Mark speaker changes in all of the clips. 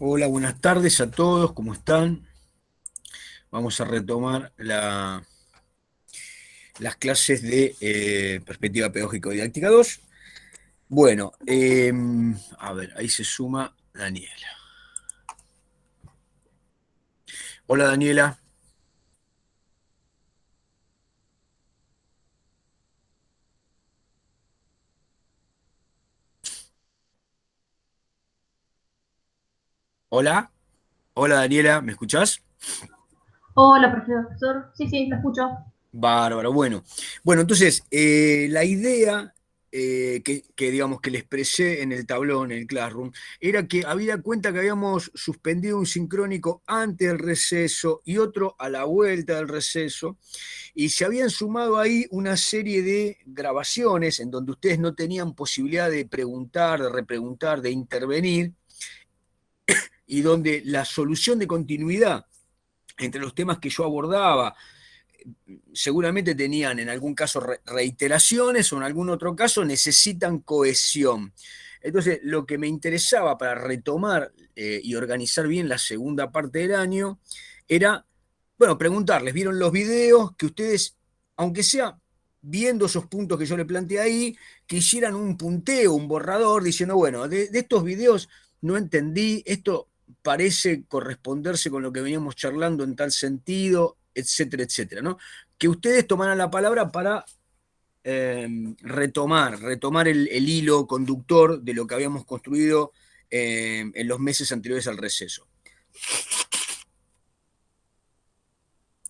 Speaker 1: Hola, buenas tardes a todos, ¿cómo están? Vamos a retomar las clases de Perspectiva Pedagógico-Didáctica 2. Bueno, a ver, ahí se suma Daniela. Hola, Daniela. Hola, hola, Daniela, ¿me escuchás?
Speaker 2: Hola, profesor. Sí, sí, lo escucho.
Speaker 1: Bárbaro, bueno. Bueno, entonces, la idea digamos que le expresé en el tablón, en el Classroom, era que había cuenta que habíamos suspendido un sincrónico antes del receso y otro a la vuelta del receso, y se habían sumado ahí una serie de grabaciones en donde ustedes no tenían posibilidad de preguntar, de repreguntar, de intervenir, y donde la solución de continuidad entre los temas que yo abordaba, seguramente tenían en algún caso reiteraciones o en algún otro caso necesitan cohesión. Entonces, lo que me interesaba para retomar y organizar bien la segunda parte del año era, bueno, preguntarles, ¿vieron los videos? Que ustedes, aunque sea viendo esos puntos que yo le planteé ahí, que hicieran un punteo, un borrador, diciendo, bueno, de estos videos no entendí, esto parece corresponderse con lo que veníamos charlando en tal sentido, etcétera, etcétera, ¿no? Que ustedes tomaran la palabra para retomar el hilo conductor de lo que habíamos construido en los meses anteriores al receso.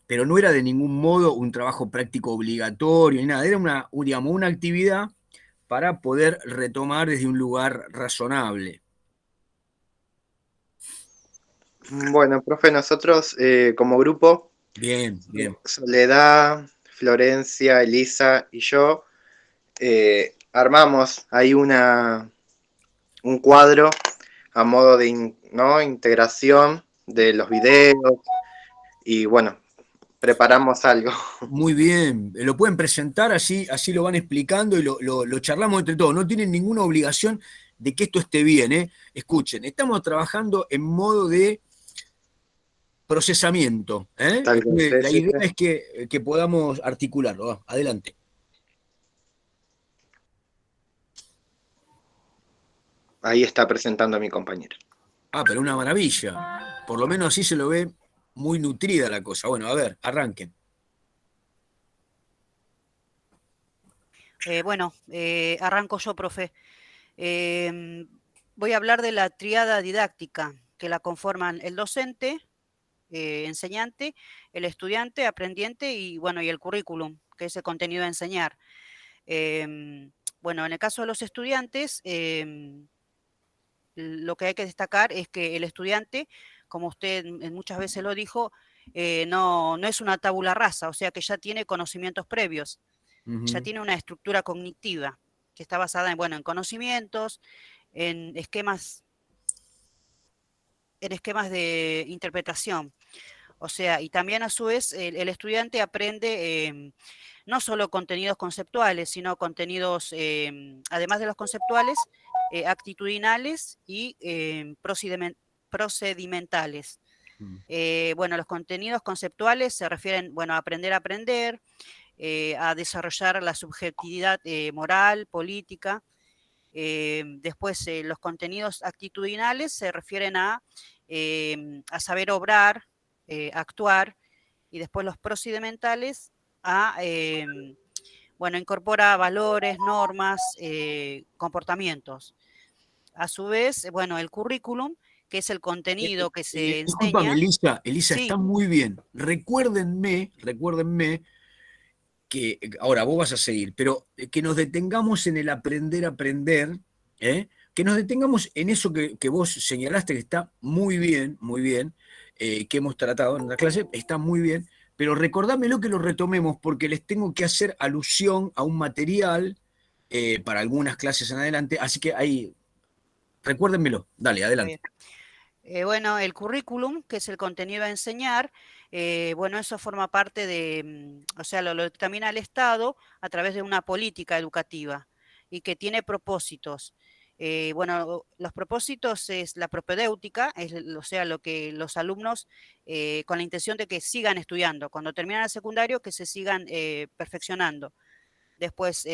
Speaker 1: Pero no era de ningún modo un trabajo práctico obligatorio ni nada, era digamos, una actividad para poder retomar desde un lugar razonable.
Speaker 3: Bueno, profe, nosotros como grupo,
Speaker 1: Bien, bien.
Speaker 3: Soledad, Florencia, Elisa y yo, armamos ahí un cuadro a modo de ¿no? integración de los videos y bueno, preparamos algo.
Speaker 1: Muy bien, lo pueden presentar, así lo van explicando y lo charlamos entre todos. No tienen ninguna obligación de que esto esté bien, ¿eh? Escuchen, estamos trabajando en modo de procesamiento, ¿eh?
Speaker 3: Tal vez, sí,
Speaker 1: La
Speaker 3: sí,
Speaker 1: idea
Speaker 3: sí.
Speaker 1: es que podamos articularlo. Adelante.
Speaker 3: Ahí está presentando a mi compañero.
Speaker 1: Ah, pero una maravilla. Por lo menos así se lo ve muy nutrida la cosa. Bueno, a ver, arranquen.
Speaker 4: Arranco yo, profe. Em, Voy a hablar de la triada didáctica, que la conforman el docente, enseñante, el estudiante, aprendiente y, bueno, y el currículum, que es el contenido a enseñar. Bueno, en el caso de los estudiantes, lo que hay que destacar es que el estudiante, como usted muchas veces lo dijo, no es una tabula rasa, o sea que ya tiene conocimientos previos, ya
Speaker 1: Ujú.
Speaker 4: tiene una estructura cognitiva que está basada en, bueno, en conocimientos, en esquemas, en esquemas de interpretación. O sea, y también a su vez el estudiante aprende no solo contenidos conceptuales, sino contenidos, además de los conceptuales, actitudinales y procedimentales. Bueno, los contenidos conceptuales se refieren, bueno, a aprender, a desarrollar la subjetividad moral, política. Después, los contenidos actitudinales se refieren a saber obrar, actuar, y después los procedimentales bueno, incorpora valores, normas, comportamientos. A su vez, bueno, el currículum, que es el contenido que se
Speaker 1: Discúlpame,
Speaker 4: enseña.
Speaker 1: Elisa, está
Speaker 4: Sí,
Speaker 1: muy bien. Recuérdenme que, ahora vos vas a seguir, pero que nos detengamos en el aprender a aprender, ¿eh? Que nos detengamos en eso que vos señalaste que está muy bien, que hemos tratado en la clase, está muy bien, pero recordámelo que lo retomemos porque les tengo que hacer alusión a un material para algunas clases en adelante, así que ahí, recuérdenmelo, dale,
Speaker 4: está
Speaker 1: adelante.
Speaker 4: bien. Bueno, el currículum, que es el contenido a enseñar, bueno, eso forma parte de, o sea, lo dictamina el Estado a través de una política educativa y que tiene propósitos. Bueno, los propósitos es la propedéutica, o sea, lo que los alumnos, con la intención de que sigan estudiando, cuando terminan el secundario, que se sigan perfeccionando. Después,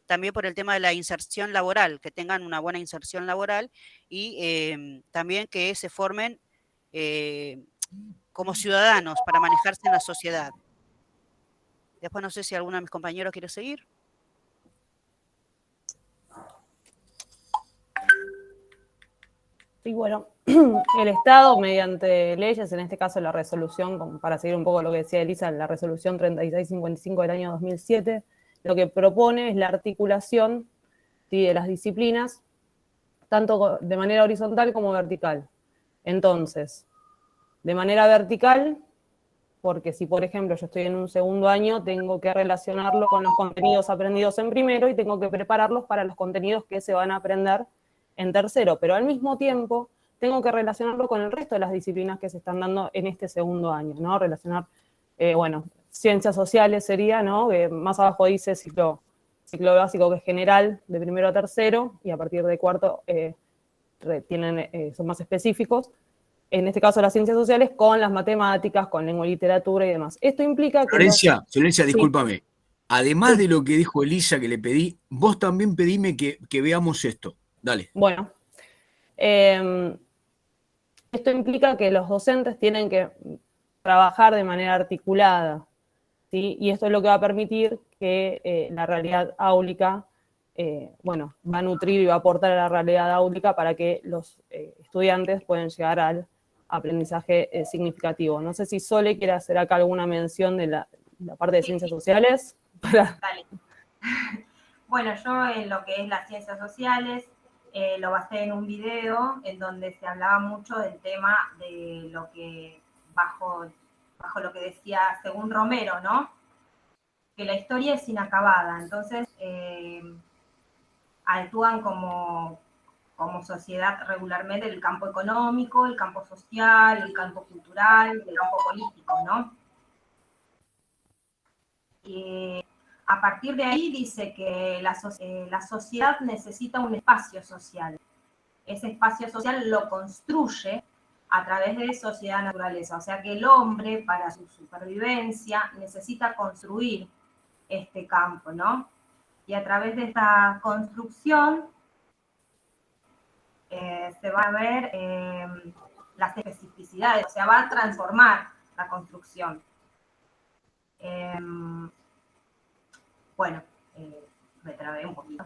Speaker 4: también por el tema de la inserción laboral, que tengan una buena inserción laboral y también que se formen como ciudadanos para manejarse en la sociedad. Después no sé si alguno de mis compañeros quiere seguir.
Speaker 5: Y bueno, el Estado, mediante leyes, en este caso la resolución, para seguir un poco lo que decía Elisa, la resolución 3655 del año 2007, lo que propone es la articulación, ¿sí?, de las disciplinas, tanto de manera horizontal como vertical. Entonces, de manera vertical, porque si, por ejemplo, yo estoy en un segundo año, tengo que relacionarlo con los contenidos aprendidos en primero y tengo que prepararlos para los contenidos que se van a aprender en tercero, pero al mismo tiempo tengo que relacionarlo con el resto de las disciplinas que se están dando en este segundo año, ¿no? Relacionar, bueno, ciencias sociales sería, ¿no? Más abajo dice ciclo básico, que es general, de primero a tercero, y a partir de cuarto son más específicos. En este caso las ciencias sociales, con las matemáticas, con lengua y literatura y demás. Esto implica que...
Speaker 1: Florencia,
Speaker 5: Sí.
Speaker 1: discúlpame. Además
Speaker 5: Sí.
Speaker 1: de lo que dijo Elisa, que le pedí, vos también pedime que veamos esto. Dale.
Speaker 5: Bueno, esto implica que los docentes tienen que trabajar de manera articulada, ¿sí? Y esto es lo que va a permitir que la realidad áulica, bueno, va a nutrir y va a aportar a la realidad áulica para que los estudiantes puedan llegar al aprendizaje significativo. No sé si Sole quiere hacer acá alguna mención de la parte de ciencias sociales.
Speaker 6: Dale. Bueno, yo en lo que es las ciencias sociales lo basé en un video en donde se hablaba mucho del tema de lo que, bajo lo que decía según Romero, ¿no? Que la historia es inacabada, entonces actúan como sociedad regularmente el campo económico, el campo social, el campo cultural, el campo político, ¿no? Y a partir de ahí dice que la sociedad necesita un espacio social. Ese espacio social lo construye a través de sociedad-naturaleza. O sea que el hombre, para su supervivencia, necesita construir este campo, ¿no? Y a través de esta construcción se va a ver las especificidades, o sea, va a transformar la construcción. Bueno, me trabé un poquito.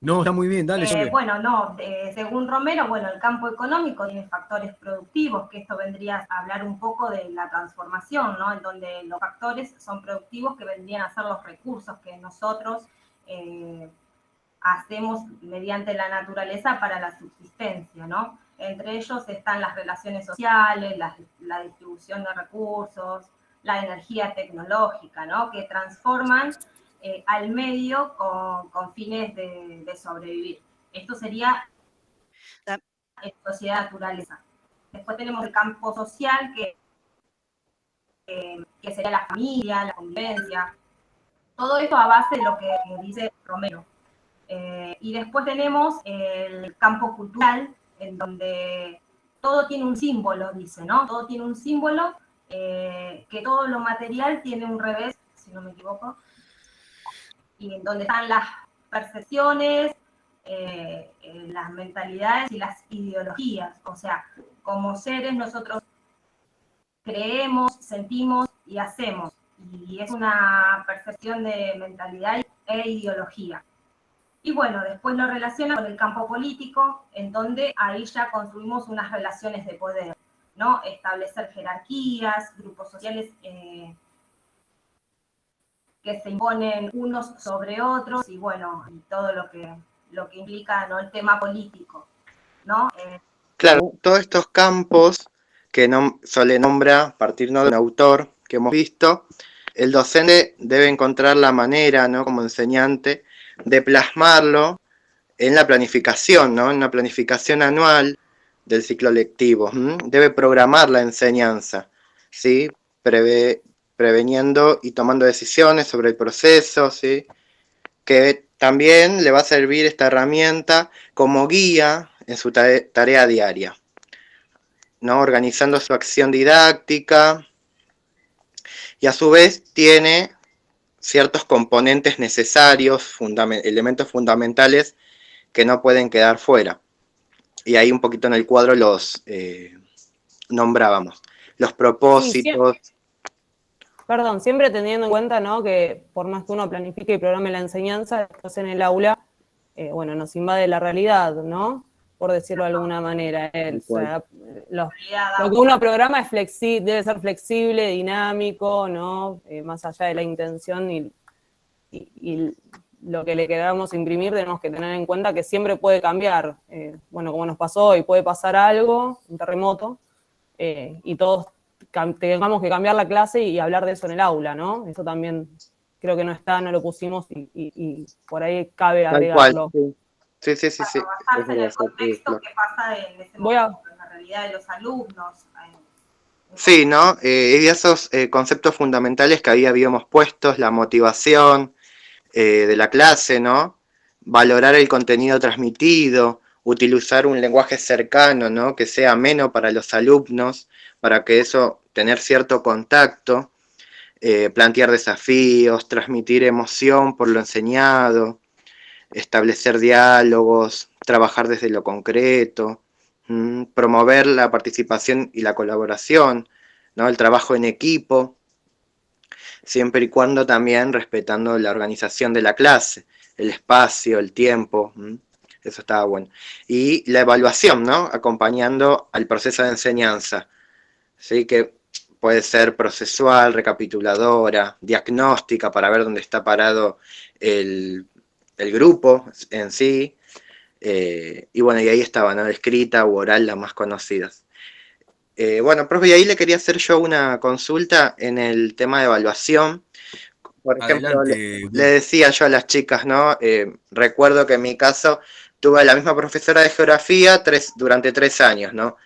Speaker 1: No, está muy bien, dale, Sole.
Speaker 6: Bueno, no, según Romero, bueno, el campo económico tiene factores productivos, que esto vendría a hablar un poco de la transformación, ¿no? En donde los factores son productivos que vendrían a ser los recursos que nosotros hacemos mediante la naturaleza para la subsistencia, ¿no? Entre ellos están las relaciones sociales, la distribución de recursos, la energía tecnológica, ¿no? Que transforman al medio con fines de sobrevivir. Esto sería sociedad naturaleza. Después tenemos el campo social, que sería la familia, la convivencia. Todo esto a base de lo que dice Romero. Y después tenemos el campo cultural, en donde todo tiene un símbolo, dice, ¿no? Todo tiene un símbolo, que todo lo material tiene un revés, si no me equivoco, y en donde están las percepciones, las mentalidades y las ideologías. O sea, como seres nosotros creemos, sentimos y hacemos, y es una percepción de mentalidad e ideología. Y bueno, después lo relaciona con el campo político, en donde ahí ya construimos unas relaciones de poder, ¿no? Establecer jerarquías, grupos sociales que se imponen unos sobre otros, y bueno, y todo lo que implica, ¿no?, el tema político, ¿no?
Speaker 3: Claro, todos estos campos que Sole nombra a partir, ¿no?, de un autor que hemos visto, el docente debe encontrar la manera, ¿no?, como enseñante, de plasmarlo en la planificación, ¿no?, en una planificación anual del ciclo lectivo. Debe programar la enseñanza, ¿sí?, preveniendo y tomando decisiones sobre el proceso, ¿sí?, que también le va a servir esta herramienta como guía en su tarea diaria, ¿no? Organizando su acción didáctica, y a su vez tiene ciertos componentes necesarios, elementos fundamentales que no pueden quedar fuera. Y ahí un poquito en el cuadro los nombrábamos. Los propósitos.
Speaker 5: Sí, perdón, siempre teniendo en cuenta, ¿no?, que por más que uno planifique y programe la enseñanza, después en el aula, bueno, nos invade la realidad, ¿no? Por decirlo de alguna manera. O sea, lo que uno programa es debe ser flexible, dinámico, ¿no? Más allá de la intención y lo que le queramos imprimir, tenemos que tener en cuenta que siempre puede cambiar. Bueno, como nos pasó hoy, puede pasar algo, un terremoto, y todos tengamos que cambiar la clase y hablar de eso en el aula, ¿no? Eso también creo que no lo pusimos y por ahí cabe agregarlo.
Speaker 3: Sí.
Speaker 6: Basarse en el contexto que pasa en ese momento, en la realidad de los alumnos.
Speaker 3: Sí, ¿no? Y esos conceptos fundamentales que habíamos puesto, la motivación de la clase, ¿no? Valorar el contenido transmitido, utilizar un lenguaje cercano, ¿no?, que sea ameno para los alumnos, para que tener cierto contacto, plantear desafíos, transmitir emoción por lo enseñado, establecer diálogos, trabajar desde lo concreto, promover la participación y la colaboración, ¿no?, el trabajo en equipo, siempre y cuando también respetando la organización de la clase, el espacio, el tiempo, eso estaba bueno. Y la evaluación, ¿no?, acompañando al proceso de enseñanza, ¿sí?, que puede ser procesual, recapituladora, diagnóstica, para ver dónde está parado el grupo en sí, y bueno, y ahí estaba, ¿no?, escrita u oral, las más conocidas. Bueno, profe, y ahí le quería hacer yo una consulta en el tema de evaluación. Por ejemplo,
Speaker 1: Adelante.
Speaker 3: le decía yo a las chicas, ¿no? Recuerdo que en mi caso tuve la misma profesora de geografía durante 3 años, ¿no?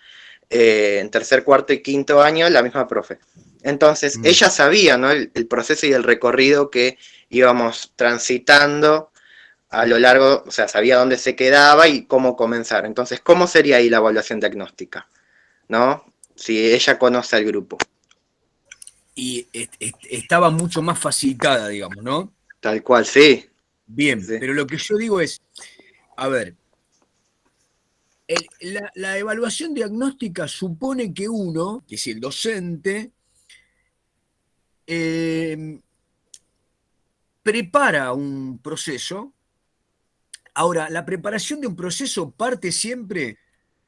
Speaker 3: En tercer, cuarto y quinto año, la misma profe. Entonces, ella sabía, ¿no?, el proceso y el recorrido que íbamos transitando a lo largo, o sea, sabía dónde se quedaba y cómo comenzar. Entonces, ¿cómo sería ahí la evaluación diagnóstica, ¿no?, si ella conoce al grupo?
Speaker 1: Y estaba mucho más facilitada, digamos, ¿no?
Speaker 3: Tal cual, sí.
Speaker 1: Bien,
Speaker 3: Sí.
Speaker 1: pero lo que yo digo es, a ver, la evaluación diagnóstica supone que uno, que es el docente, prepara un proceso. Ahora, la preparación de un proceso parte siempre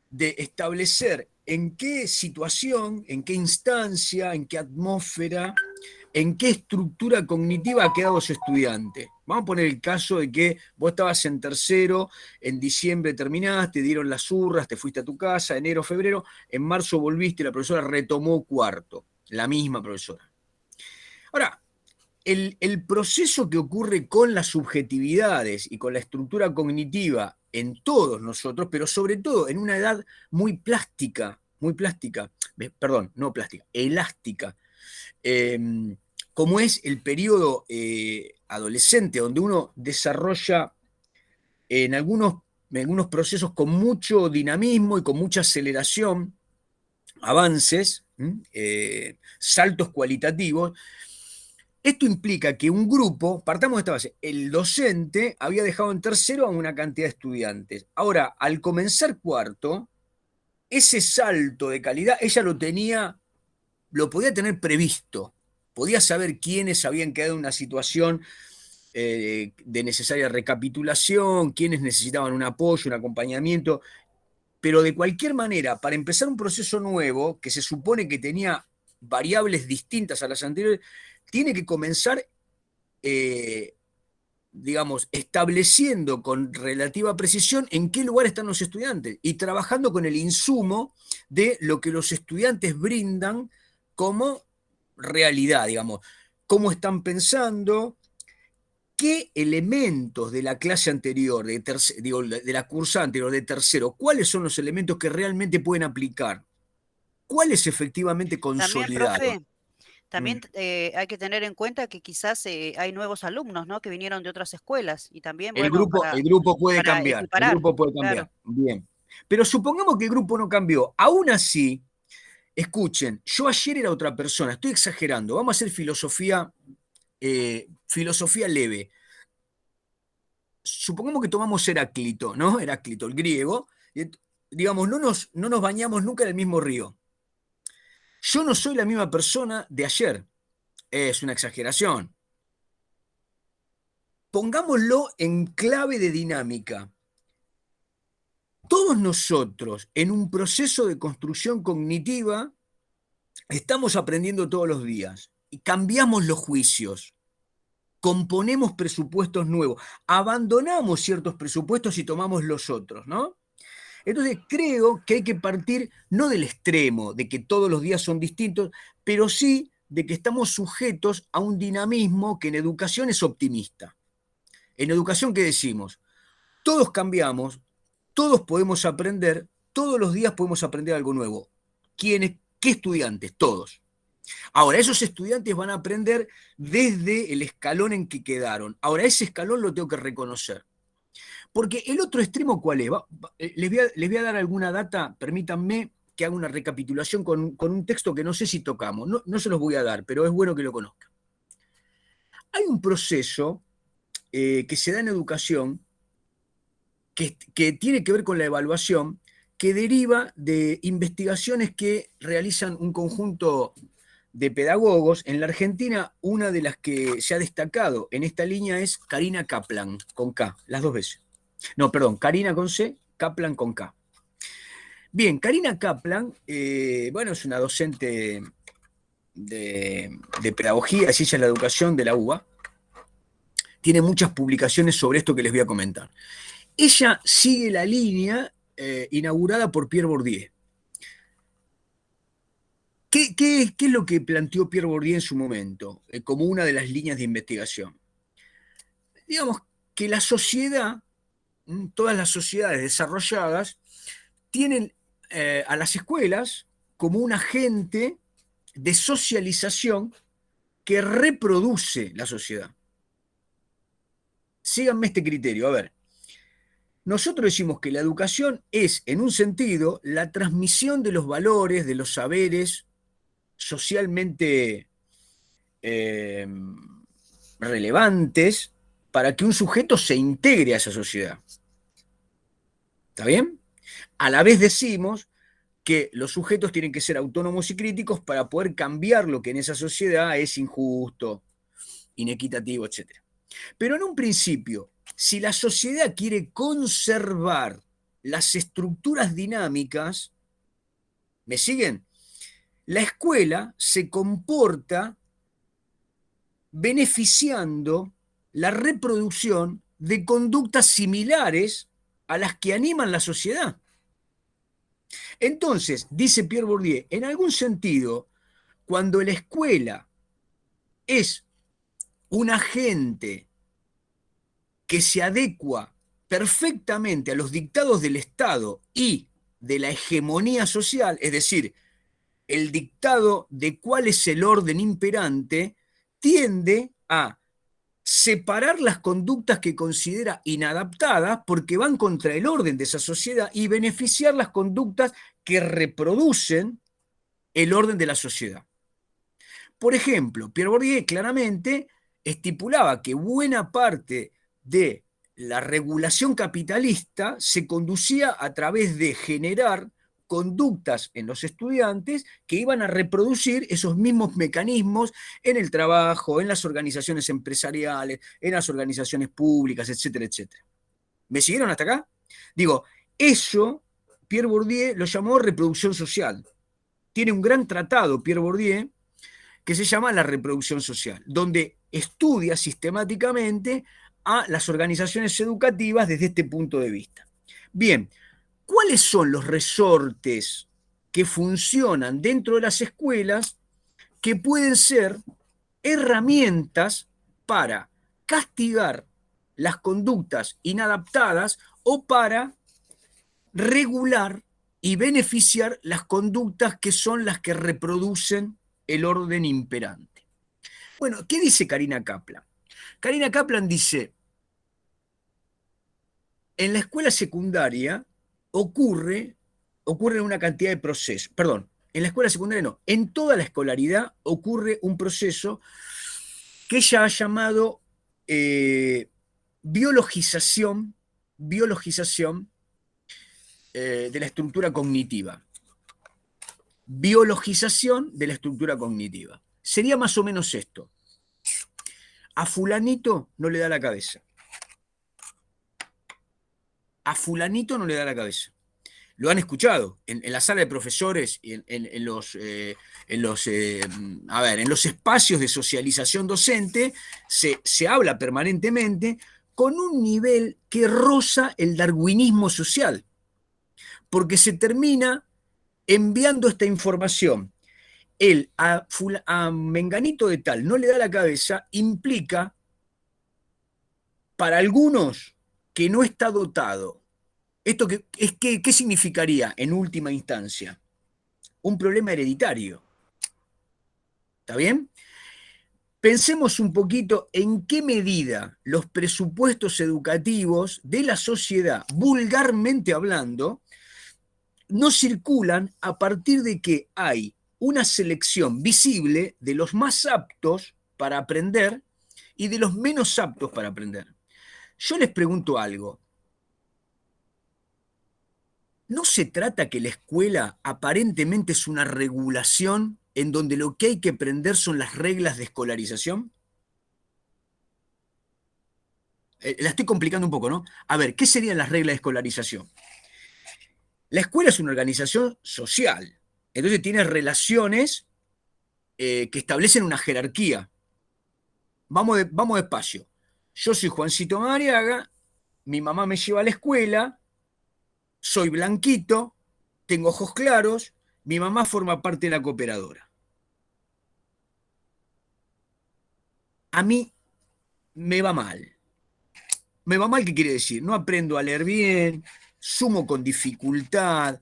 Speaker 1: de establecer en qué situación, en qué instancia, en qué atmósfera, en qué estructura cognitiva ha quedado su estudiante. Vamos a poner el caso de que vos estabas en tercero, en diciembre terminaste, dieron las urras, te fuiste a tu casa, enero, febrero, en marzo volviste y la profesora retomó cuarto, la misma profesora. Ahora, el proceso que ocurre con las subjetividades y con la estructura cognitiva en todos nosotros, pero sobre todo en una edad muy plástica, perdón, no plástica, elástica, como es el periodo adolescente, donde uno desarrolla en algunos procesos con mucho dinamismo y con mucha aceleración, avances, saltos cualitativos. Esto implica que un grupo, partamos de esta base, el docente había dejado en tercero a una cantidad de estudiantes. Ahora, al comenzar cuarto, ese salto de calidad, ella lo podía tener previsto, podía saber quiénes habían quedado en una situación de necesaria recapitulación, quiénes necesitaban un apoyo, un acompañamiento, pero de cualquier manera, para empezar un proceso nuevo, que se supone que tenía variables distintas a las anteriores, tiene que comenzar, digamos, estableciendo con relativa precisión en qué lugar están los estudiantes y trabajando con el insumo de lo que los estudiantes brindan como realidad, digamos, cómo están pensando, qué elementos de la clase anterior, de la cursa anterior, de tercero, cuáles son los elementos que realmente pueden aplicar, cuáles efectivamente consolidaron.
Speaker 4: También hay que tener en cuenta que quizás hay nuevos alumnos, ¿no? Que vinieron de otras escuelas y también,
Speaker 1: El
Speaker 4: bueno,
Speaker 1: grupo puede
Speaker 4: para
Speaker 1: cambiar, el
Speaker 4: equiparar,
Speaker 1: grupo puede
Speaker 4: claro.
Speaker 1: cambiar. Bien. Pero supongamos que el grupo no cambió. Aún así, escuchen, yo ayer era otra persona, estoy exagerando, vamos a hacer filosofía leve. Supongamos que tomamos Heráclito, ¿no? Heráclito, el griego, y, digamos, no nos bañamos nunca en el mismo río. Yo no soy la misma persona de ayer, es una exageración. Pongámoslo en clave de dinámica. Todos nosotros, en un proceso de construcción cognitiva, estamos aprendiendo todos los días y cambiamos los juicios, componemos presupuestos nuevos, abandonamos ciertos presupuestos y tomamos los otros, ¿no? Entonces creo que hay que partir no del extremo, de que todos los días son distintos, pero sí de que estamos sujetos a un dinamismo que en educación es optimista. En educación, ¿qué decimos? Todos cambiamos, todos podemos aprender, todos los días podemos aprender algo nuevo. ¿Quiénes? ¿Qué estudiantes? Todos. Ahora, esos estudiantes van a aprender desde el escalón en que quedaron. Ahora, ese escalón lo tengo que reconocer. Porque el otro extremo, ¿cuál es? Les voy a dar alguna data, permítanme que haga una recapitulación con un texto que no sé si tocamos. No se los voy a dar, pero es bueno que lo conozcan. Hay un proceso que se da en educación que tiene que ver con la evaluación, que deriva de investigaciones que realizan un conjunto de pedagogos. En la Argentina, una de las que se ha destacado en esta línea es Karina Kaplan, con K, las dos veces. No, perdón, Karina con C, Kaplan con K. Bien, Karina Kaplan, bueno, es una docente de pedagogía, ciencia de la educación de la UBA. Tiene muchas publicaciones sobre esto que les voy a comentar. Ella sigue la línea inaugurada por Pierre Bourdieu. ¿Qué es lo que planteó Pierre Bourdieu en su momento como una de las líneas de investigación? Digamos que la sociedad, todas las sociedades desarrolladas, tienen a las escuelas como un agente de socialización que reproduce la sociedad. Síganme este criterio, a ver. Nosotros decimos que la educación es, en un sentido, la transmisión de los valores, de los saberes socialmente relevantes para que un sujeto se integre a esa sociedad. ¿Está bien? A la vez decimos que los sujetos tienen que ser autónomos y críticos para poder cambiar lo que en esa sociedad es injusto, inequitativo, etc. Pero en un principio, si la sociedad quiere conservar las estructuras dinámicas, ¿me siguen? La escuela se comporta beneficiando la reproducción de conductas similares a las que animan la sociedad. Entonces, dice Pierre Bourdieu, en algún sentido, cuando la escuela es un agente que se adecua perfectamente a los dictados del Estado y de la hegemonía social, es decir, el dictado de cuál es el orden imperante, tiende a separar las conductas que considera inadaptadas porque van contra el orden de esa sociedad y beneficiar las conductas que reproducen el orden de la sociedad. Por ejemplo, Pierre Bourdieu claramente estipulaba que buena parte de la regulación capitalista se conducía a través de generar conductas en los estudiantes que iban a reproducir esos mismos mecanismos en el trabajo, en las organizaciones empresariales, en las organizaciones públicas, etcétera, etcétera. ¿Me siguieron hasta acá? Digo, eso Pierre Bourdieu lo llamó reproducción social. Tiene un gran tratado, Pierre Bourdieu, que se llama La reproducción social, donde estudia sistemáticamente a las organizaciones educativas desde este punto de vista. Bien, ¿cuáles son los resortes que funcionan dentro de las escuelas que pueden ser herramientas para castigar las conductas inadaptadas o para regular y beneficiar las conductas que son las que reproducen el orden imperante? Bueno, ¿qué dice Karina Kaplan? Karina Kaplan dice, en la escuela secundaria ocurre una cantidad de procesos, perdón, en la escuela secundaria no, en toda la escolaridad ocurre un proceso que ella ha llamado biologización de la estructura cognitiva. Biologización de la estructura cognitiva. Sería más o menos esto. A fulanito no le da la cabeza. A fulanito no le da la cabeza. Lo han escuchado en la sala de profesores, en los espacios de socialización docente, se habla permanentemente con un nivel que roza el darwinismo social, porque se termina enviando esta información. Él a menganito de tal no le da la cabeza, implica para algunos que no está dotado. ¿Esto qué significaría en última instancia? Un problema hereditario. ¿Está bien? Pensemos un poquito en qué medida los presupuestos educativos de la sociedad, vulgarmente hablando, no circulan a partir de que hay una selección visible de los más aptos para aprender y de los menos aptos para aprender. Yo les pregunto algo. ¿No se trata que la escuela aparentemente es una regulación en donde lo que hay que aprender son las reglas de escolarización? La estoy complicando un poco, ¿no? A ver, ¿qué serían las reglas de escolarización? La escuela es una organización social, entonces tiene relaciones que establecen una jerarquía. Vamos despacio. Yo soy Juancito Madariaga, mi mamá me lleva a la escuela, soy blanquito, tengo ojos claros, mi mamá forma parte de la cooperadora. A mí me va mal. Me va mal, ¿qué quiere decir? No aprendo a leer bien, sumo con dificultad.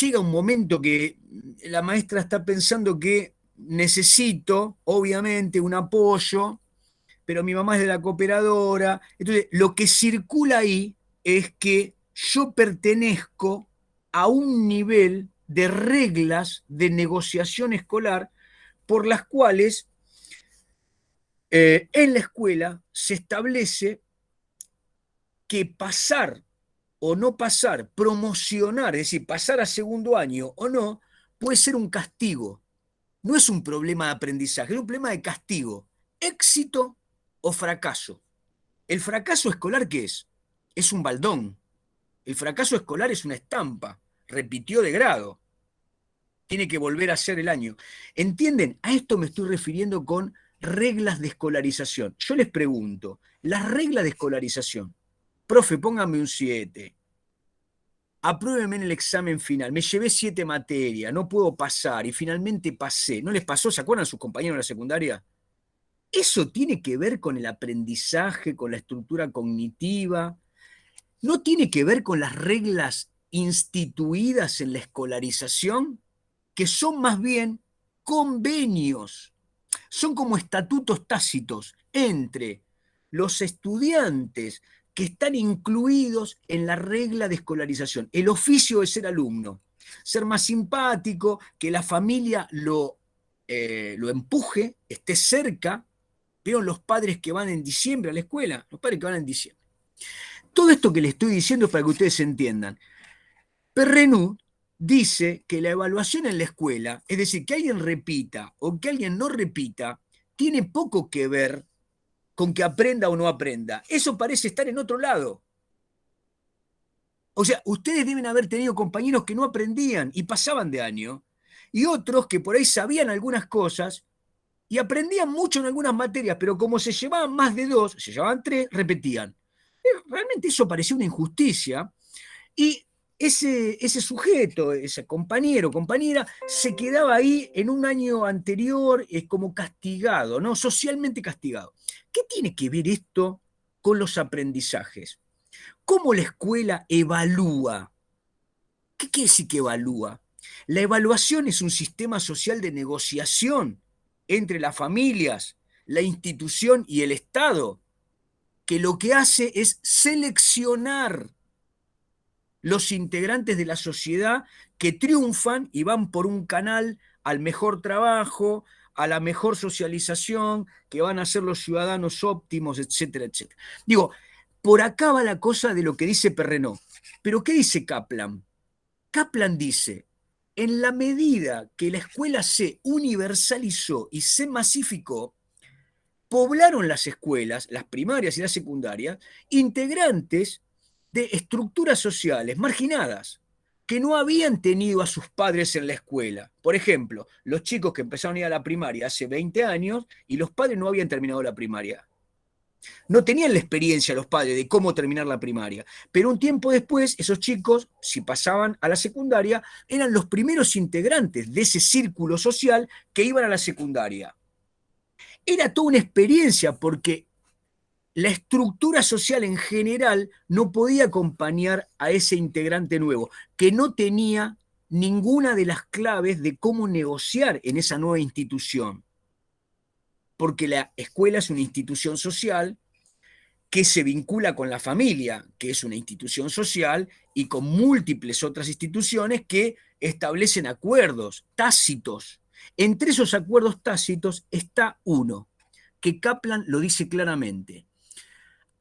Speaker 1: Llega un momento que la maestra está pensando que necesito, obviamente, un apoyo, pero mi mamá es de la cooperadora. Entonces, lo que circula ahí es que yo pertenezco a un nivel de reglas de negociación escolar por las cuales en la escuela se establece que pasar o no pasar, promocionar, es decir, pasar a segundo año o no, puede ser un castigo. No es un problema de aprendizaje, es un problema de castigo. Éxito o fracaso. ¿El fracaso escolar qué es? Es un baldón. El fracaso escolar es una estampa. Repitió de grado. Tiene que volver a hacer el año. ¿Entienden? A esto me estoy refiriendo con reglas de escolarización. Yo les pregunto, las reglas de escolarización, profe, póngame un 7, apruébeme en el examen final, me llevé 7 materias, no puedo pasar y finalmente pasé. ¿No les pasó? ¿Se acuerdan sus compañeros de la secundaria? ¿Eso tiene que ver con el aprendizaje, con la estructura cognitiva? ¿No tiene que ver con las reglas instituidas en la escolarización? Que son más bien convenios, son como estatutos tácitos entre los estudiantes que están incluidos en la regla de escolarización. El oficio de ser alumno, ser más simpático, que la familia lo empuje, esté cerca. ¿Vieron los padres que van en diciembre a la escuela? Los padres que van en diciembre. Todo esto que les estoy diciendo es para que ustedes entiendan. Perrenú dice que la evaluación en la escuela, es decir, que alguien repita o que alguien no repita, tiene poco que ver con que aprenda o no aprenda. Eso parece estar en otro lado. O sea, ustedes deben haber tenido compañeros que no aprendían y pasaban de año, y otros que por ahí sabían algunas cosas y aprendían mucho en algunas materias, pero como se llevaban más de 2, se llevaban 3, repetían. Realmente eso parecía una injusticia, y ese sujeto, ese compañero o compañera, se quedaba ahí en un año anterior como castigado, ¿no? Socialmente castigado. ¿Qué tiene que ver esto con los aprendizajes? ¿Cómo la escuela evalúa? ¿Qué quiere decir que evalúa? La evaluación es un sistema social de negociación entre las familias, la institución y el Estado, que lo que hace es seleccionar los integrantes de la sociedad que triunfan y van por un canal al mejor trabajo, a la mejor socialización, que van a ser los ciudadanos óptimos, etcétera, etcétera. Digo, por acá va la cosa de lo que dice Perrenot. Pero ¿qué dice Kaplan? Kaplan dice, en la medida que la escuela se universalizó y se masificó, poblaron las escuelas, las primarias y las secundarias, integrantes de estructuras sociales marginadas, que no habían tenido a sus padres en la escuela. Por ejemplo, los chicos que empezaron a ir a la primaria hace 20 años y los padres no habían terminado la primaria. No tenían la experiencia los padres de cómo terminar la primaria, pero un tiempo después esos chicos, si pasaban a la secundaria, eran los primeros integrantes de ese círculo social que iban a la secundaria. Era toda una experiencia porque la estructura social en general no podía acompañar a ese integrante nuevo, que no tenía ninguna de las claves de cómo negociar en esa nueva institución. Porque la escuela es una institución social que se vincula con la familia, que es una institución social, y con múltiples otras instituciones que establecen acuerdos tácitos. Entre esos acuerdos tácitos está uno, que Kaplan lo dice claramente.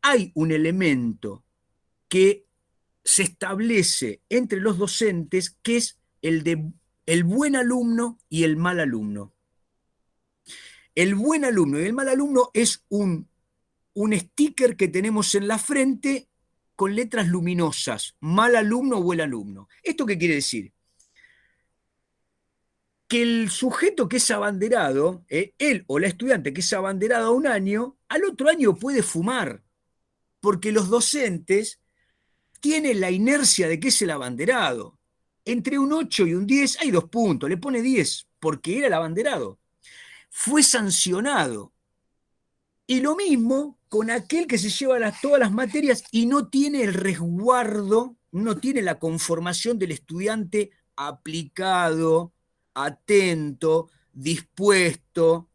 Speaker 1: Hay un elemento que se establece entre los docentes que es el de el buen alumno y el mal alumno. El buen alumno y el mal alumno es un sticker que tenemos en la frente con letras luminosas, mal alumno o buen alumno. ¿Esto qué quiere decir? Que el sujeto que es abanderado, él o la estudiante que es abanderado a un año, al otro año puede fumar, porque los docentes tienen la inercia de que es el abanderado. Entre un 8 y un 10 hay 2 puntos, le pone 10 porque era el abanderado. Fue sancionado. Y lo mismo con aquel que se lleva todas las materias y no tiene el resguardo, no tiene la conformación del estudiante aplicado, atento, dispuesto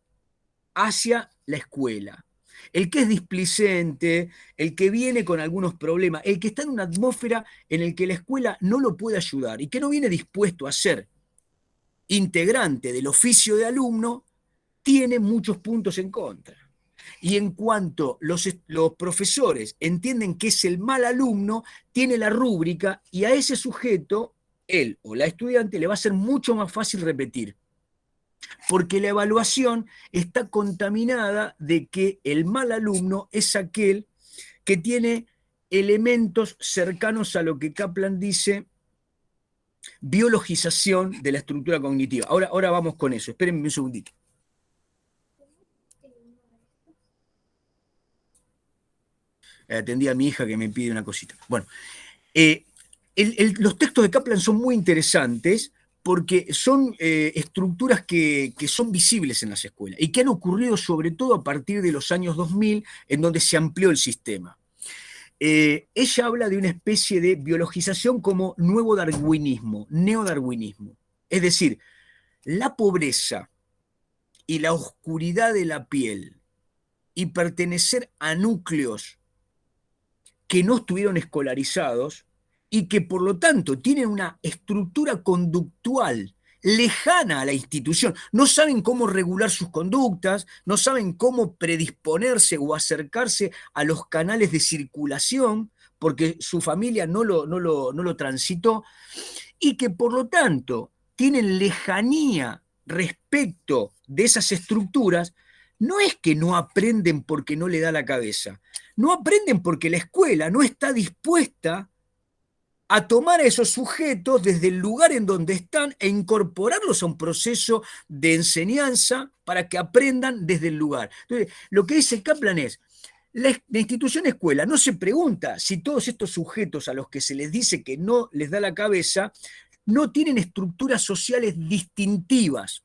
Speaker 1: hacia la escuela. El que es displicente, el que viene con algunos problemas, el que está en una atmósfera en la que la escuela no lo puede ayudar y que no viene dispuesto a ser integrante del oficio de alumno, tiene muchos puntos en contra. Y en cuanto los profesores entienden que es el mal alumno, tiene la rúbrica y a ese sujeto, él o la estudiante, le va a ser mucho más fácil repetir. Porque la evaluación está contaminada de que el mal alumno es aquel que tiene elementos cercanos a lo que Kaplan dice biologización de la estructura cognitiva. Ahora vamos con eso, espérenme un segundito. Atendí a mi hija que me pide una cosita. Bueno, los textos de Kaplan son muy interesantes porque son estructuras que son visibles en las escuelas y que han ocurrido sobre todo a partir de los años 2000, en donde se amplió el sistema. Ella habla de una especie de biologización como nuevo darwinismo, neodarwinismo. Es decir, la pobreza y la oscuridad de la piel y pertenecer a núcleos que no estuvieron escolarizados y que por lo tanto tienen una estructura conductual lejana a la institución, no saben cómo regular sus conductas, no saben cómo predisponerse o acercarse a los canales de circulación, porque su familia no lo transitó, y que por lo tanto tienen lejanía respecto de esas estructuras. No es que no aprenden porque no le da la cabeza, no aprenden porque la escuela no está dispuesta a tomar a esos sujetos desde el lugar en donde están e incorporarlos a un proceso de enseñanza para que aprendan desde el lugar. Entonces, lo que dice Kaplan es, la institución escuela no se pregunta si todos estos sujetos a los que se les dice que no les da la cabeza no tienen estructuras sociales distintivas.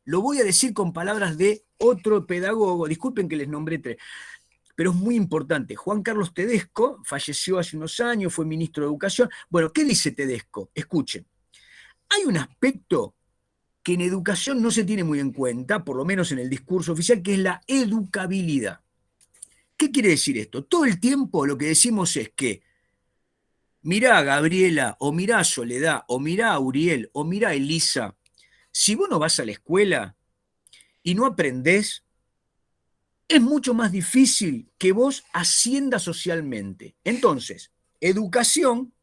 Speaker 1: Lo voy a decir con palabras de otro pedagogo, disculpen que les nombré 3, pero es muy importante. Juan Carlos Tedesco falleció hace unos años, fue ministro de Educación. Bueno, ¿qué dice Tedesco? Escuchen, hay un aspecto que en educación no se tiene muy en cuenta, por lo menos en el discurso oficial, que es la educabilidad. ¿Qué quiere decir esto? Todo el tiempo lo que decimos es que mirá a Gabriela, o mirá a Soledad, o mirá a Uriel, o mirá a Elisa, si vos no vas a la escuela y no aprendés, es mucho más difícil que vos asciendas socialmente. Entonces, educación,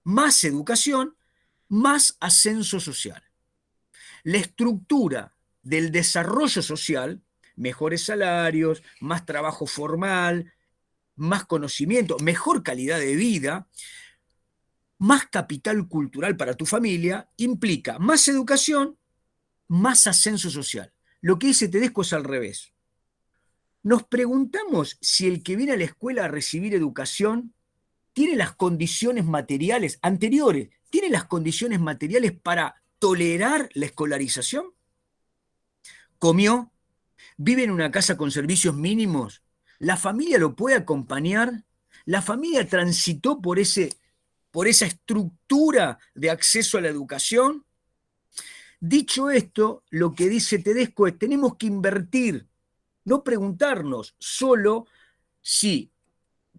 Speaker 1: más ascenso social. La estructura del desarrollo social, mejores salarios, más trabajo formal, más conocimiento, mejor calidad de vida, más capital cultural para tu familia, implica más educación, más ascenso social. Lo que dice Tedesco es al revés. Nos preguntamos si el que viene a la escuela a recibir educación tiene las condiciones materiales anteriores, tiene las condiciones materiales para tolerar la escolarización. ¿Comió? ¿Vive en una casa con servicios mínimos? ¿La familia lo puede acompañar? ¿La familia transitó por esa estructura de acceso a la educación? Dicho esto, lo que dice Tedesco es: tenemos que invertir, no preguntarnos solo si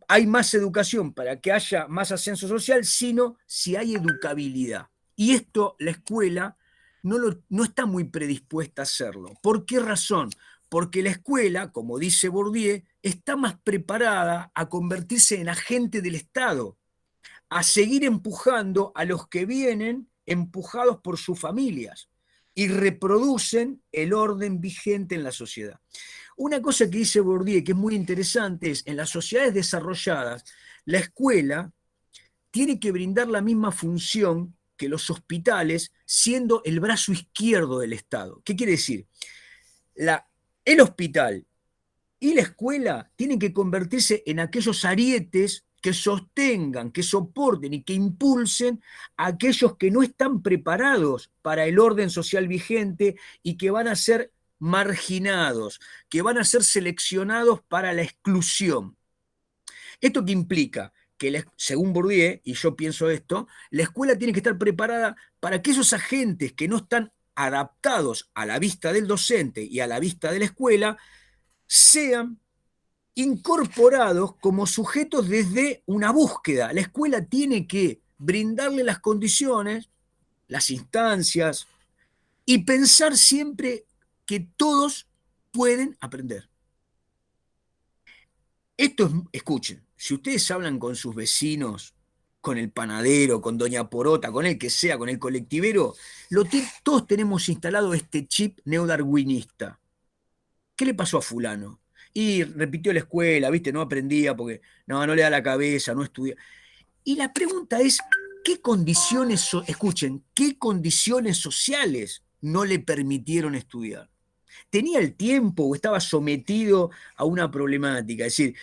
Speaker 1: hay más educación para que haya más ascenso social, sino si hay educabilidad. Y esto la escuela no está muy predispuesta a hacerlo. ¿Por qué razón? Porque la escuela, como dice Bourdieu, está más preparada a convertirse en agente del Estado, a seguir empujando a los que vienen empujados por sus familias y reproducen el orden vigente en la sociedad. Una cosa que dice Bourdieu, que es muy interesante, es: en las sociedades desarrolladas, la escuela tiene que brindar la misma función que los hospitales, siendo el brazo izquierdo del Estado. ¿Qué quiere decir? El hospital y la escuela tienen que convertirse en aquellos arietes que sostengan, que soporten y que impulsen a aquellos que no están preparados para el orden social vigente y que van a ser marginados, que van a ser seleccionados para la exclusión. ¿Esto qué implica? Que según Bourdieu, y yo pienso esto, la escuela tiene que estar preparada para que esos agentes que no están adaptados a la vista del docente y a la vista de la escuela sean incorporados como sujetos desde una búsqueda. La escuela tiene que brindarle las condiciones, las instancias, y pensar siempre que todos pueden aprender. Esto es, escuchen, si ustedes hablan con sus vecinos, con el panadero, con doña Porota, con el que sea, con el colectivero, todos tenemos instalado este chip neodarwinista. ¿Qué le pasó a fulano? Y repitió la escuela, ¿viste? No aprendía porque no le da la cabeza, no estudia. Y la pregunta es: ¿qué condiciones, escuchen, qué condiciones sociales no le permitieron estudiar? ¿Tenía el tiempo o estaba sometido a una problemática? Es decir,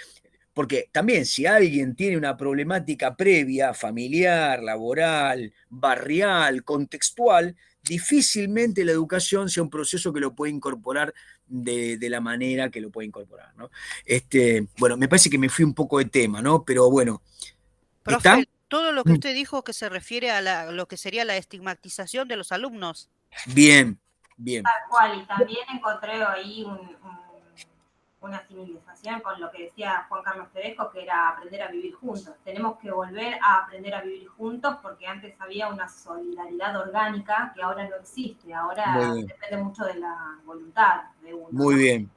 Speaker 1: porque también si alguien tiene una problemática previa, familiar, laboral, barrial, contextual, difícilmente la educación sea un proceso que lo puede incorporar de la manera que lo puede incorporar, ¿no? Bueno, me parece que me fui un poco de tema, ¿no? Pero bueno, ¿está?
Speaker 4: Profe, todo lo que usted dijo que se refiere a lo que sería la estigmatización de los alumnos.
Speaker 1: Bien, bien.
Speaker 6: Tal cual, y también encontré ahí una similización con lo que decía Juan Carlos Tedesco, que era aprender a vivir juntos. Tenemos que volver a aprender a vivir juntos porque antes había una solidaridad orgánica que ahora no existe. Ahora depende mucho de la voluntad de uno.
Speaker 1: Muy bien,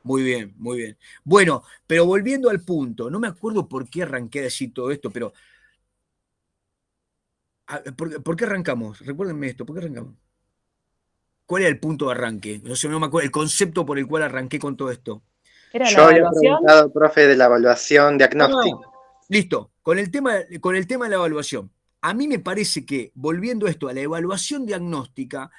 Speaker 1: muy bien, muy bien. Bueno, pero volviendo al punto, no me acuerdo por qué arranqué a decir todo esto, pero ¿por qué arrancamos? Recuérdenme esto, ¿por qué arrancamos? ¿Cuál era el punto de arranque? No sé, no me acuerdo, el concepto por el cual arranqué con todo esto.
Speaker 5: ¿Era
Speaker 3: Yo
Speaker 5: la
Speaker 3: había
Speaker 5: evaluación?
Speaker 3: preguntado, profe, de la evaluación diagnóstica.
Speaker 1: Listo, con el tema de la evaluación. A mí me parece que, volviendo esto a la evaluación diagnóstica,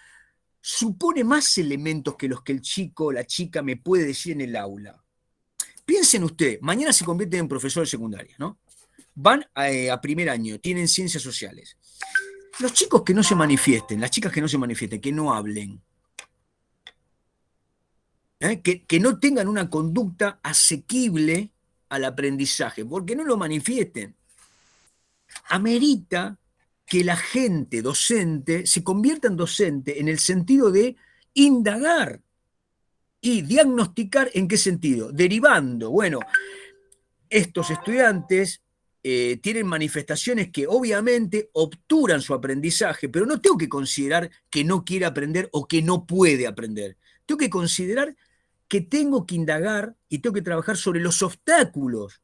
Speaker 1: supone más elementos que los que el chico o la chica me puede decir en el aula. Piensen ustedes, mañana se convierten en profesor de secundaria, ¿no? Van a primer año, tienen ciencias sociales. Los chicos que no se manifiesten, las chicas que no se manifiesten, que no hablen, que no tengan una conducta asequible al aprendizaje, porque no lo manifiesten, amerita que la gente docente se convierta en docente en el sentido de indagar y diagnosticar. ¿En qué sentido? Derivando, bueno, estos estudiantes tienen manifestaciones que obviamente obturan su aprendizaje, pero no tengo que considerar que no quiere aprender o que no puede aprender. Tengo que considerar que tengo que indagar y tengo que trabajar sobre los obstáculos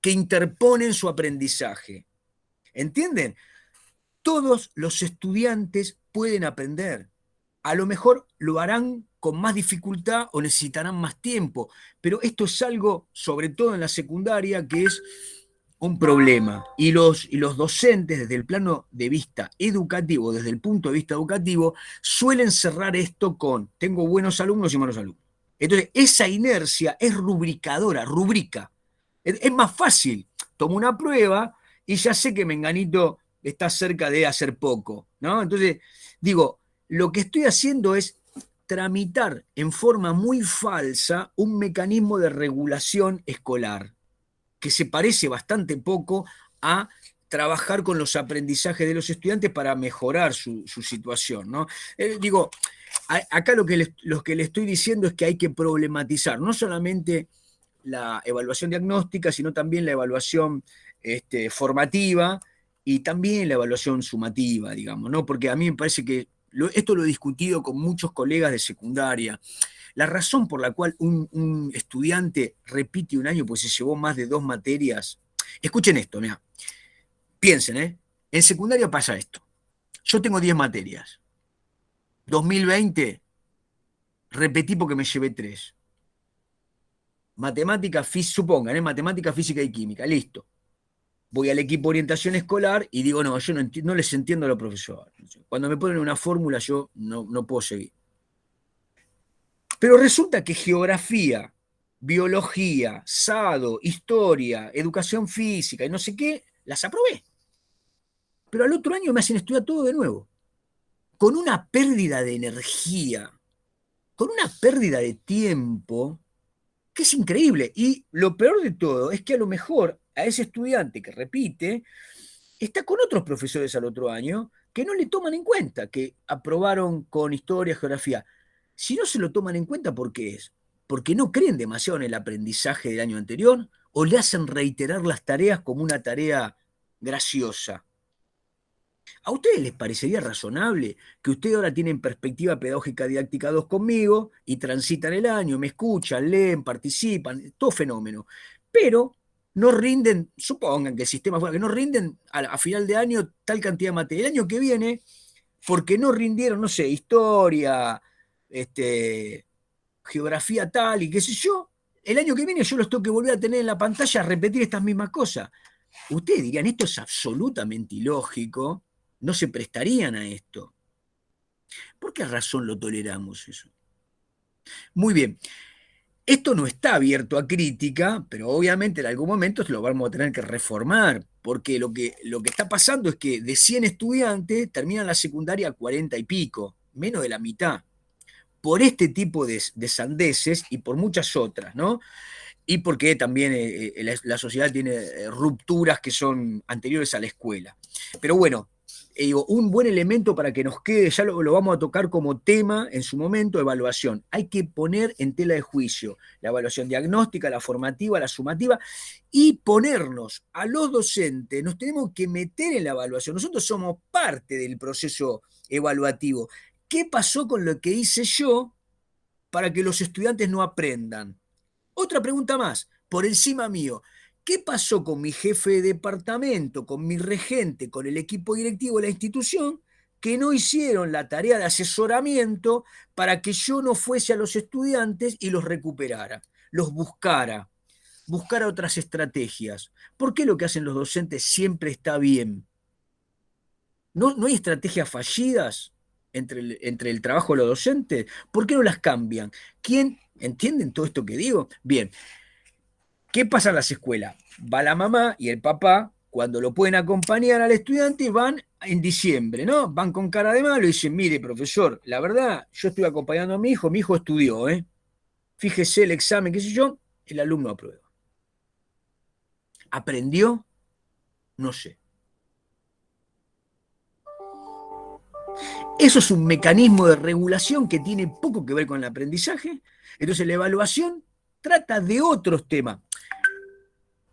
Speaker 1: que interponen su aprendizaje. ¿Entienden? Todos los estudiantes pueden aprender. A lo mejor lo harán con más dificultad o necesitarán más tiempo, pero esto es algo, sobre todo en la secundaria, que es un problema. Y los docentes, desde el plano de vista educativo, desde el punto de vista educativo, suelen cerrar esto con: tengo buenos alumnos y malos alumnos. Entonces, esa inercia es rubricadora, rubrica. Es más fácil, tomo una prueba y ya sé que Menganito está cerca de hacer poco, ¿no? Entonces, digo, lo que estoy haciendo es tramitar en forma muy falsa un mecanismo de regulación escolar que se parece bastante poco a trabajar con los aprendizajes de los estudiantes para mejorar su situación, ¿no? Digo, acá lo que le estoy diciendo es que hay que problematizar no solamente la evaluación diagnóstica, sino también la evaluación formativa y también la evaluación sumativa, digamos, ¿no? Porque a mí me parece que esto lo he discutido con muchos colegas de secundaria. La razón por la cual un estudiante repite un año pues se llevó más de 2 materias, escuchen esto, mira, piensen, en secundaria pasa esto. Yo tengo 10 materias. 2020 repetí porque me llevé 3. Matemática, supongan, matemática, física y química, listo. Voy al equipo de orientación escolar y digo, no, yo no les entiendo a los profesores. Cuando me ponen una fórmula yo no puedo seguir. Pero resulta que geografía, biología, SADO, historia, educación física y no sé qué, las aprobé. Pero al otro año me hacen estudiar todo de nuevo. Con una pérdida de energía, con una pérdida de tiempo, que es increíble. Y lo peor de todo es que a lo mejor a ese estudiante que repite, está con otros profesores al otro año que no le toman en cuenta, que aprobaron con historia, geografía. Si no se lo toman en cuenta, ¿por qué es? Porque no creen demasiado en el aprendizaje del año anterior o le hacen reiterar las tareas como una tarea graciosa. ¿A ustedes les parecería razonable que ustedes ahora tienen perspectiva pedagógica didáctica 2 conmigo y transitan el año, me escuchan, leen, participan, todo fenómeno, pero no rinden, supongan que el sistema fuera que no rinden a final de año tal cantidad de materia? El año que viene, porque no rindieron, no sé, historia, geografía tal y qué sé yo, el año que viene yo los tengo que volver a tener en la pantalla a repetir estas mismas cosas. Ustedes dirían, esto es absolutamente ilógico, no se prestarían a esto. ¿Por qué razón lo toleramos eso? Muy bien. Esto no está abierto a crítica, pero obviamente en algún momento lo vamos a tener que reformar, porque lo que está pasando es que de 100 estudiantes terminan la secundaria 40 y pico, menos de la mitad, por este tipo de sandeces y por muchas otras, ¿no? Y porque también la sociedad tiene rupturas que son anteriores a la escuela. Pero bueno, digo, un buen elemento para que nos quede, ya lo vamos a tocar como tema en su momento, evaluación. Hay que poner en tela de juicio la evaluación diagnóstica, la formativa, la sumativa, y ponernos a los docentes, nos tenemos que meter en la evaluación. Nosotros somos parte del proceso evaluativo. ¿Qué pasó con lo que hice yo para que los estudiantes no aprendan? Otra pregunta más, por encima mío. ¿Qué pasó con mi jefe de departamento, con mi regente, con el equipo directivo de la institución, que no hicieron la tarea de asesoramiento para que yo no fuese a los estudiantes y los recuperara, los buscara otras estrategias? ¿Por qué lo que hacen los docentes siempre está bien? ¿No hay estrategias fallidas entre el trabajo de los docentes? ¿Por qué no las cambian? ¿Quién? ¿Entienden todo esto que digo? Bien. ¿Qué pasa en las escuelas? Va la mamá y el papá, cuando lo pueden acompañar al estudiante, van en diciembre, ¿no? Van con cara de malo y dicen, mire, profesor, la verdad, yo estoy acompañando a mi hijo estudió, Fíjese el examen, qué sé yo, el alumno aprueba. ¿Aprendió? No sé. Eso es un mecanismo de regulación que tiene poco que ver con el aprendizaje. Entonces la evaluación trata de otros temas.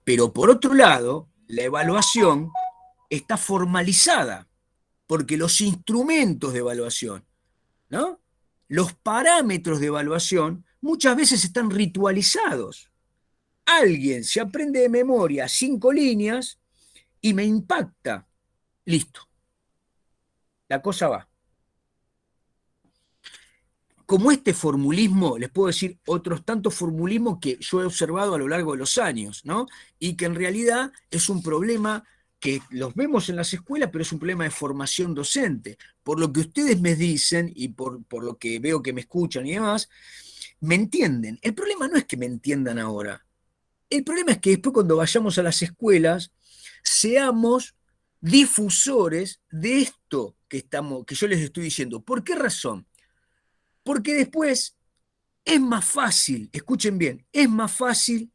Speaker 1: Pero por otro lado, la evaluación está formalizada, porque los instrumentos de evaluación, ¿no? Los parámetros de evaluación muchas veces están ritualizados. Alguien se aprende de memoria 5 líneas y me impacta. Listo. La cosa va. Como este formulismo, les puedo decir otros tantos formulismos que yo he observado a lo largo de los años, ¿no? Y que en realidad es un problema que los vemos en las escuelas, pero es un problema de formación docente. Por lo que ustedes me dicen y por lo que veo que me escuchan y demás, me entienden. El problema no es que me entiendan ahora. El problema es que después cuando vayamos a las escuelas, seamos difusores de esto que yo les estoy diciendo. ¿Por qué razón? Porque después es más fácil, escuchen bien, es más fácil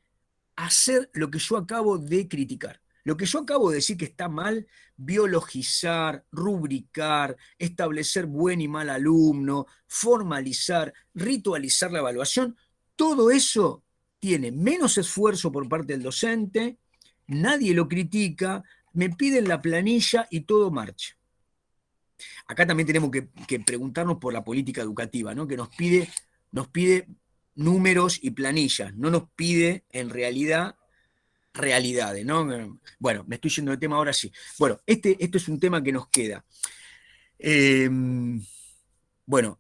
Speaker 1: hacer lo que yo acabo de criticar. Lo que yo acabo de decir que está mal, biologizar, rubricar, establecer buen y mal alumno, formalizar, ritualizar la evaluación, todo eso tiene menos esfuerzo por parte del docente, nadie lo critica, me piden la planilla y todo marcha. Acá también tenemos que preguntarnos por la política educativa, ¿no? Que nos pide números y planillas, no nos pide en realidad realidades, ¿no? Bueno, me estoy yendo de tema ahora sí. Bueno, esto es un tema que nos queda. Bueno,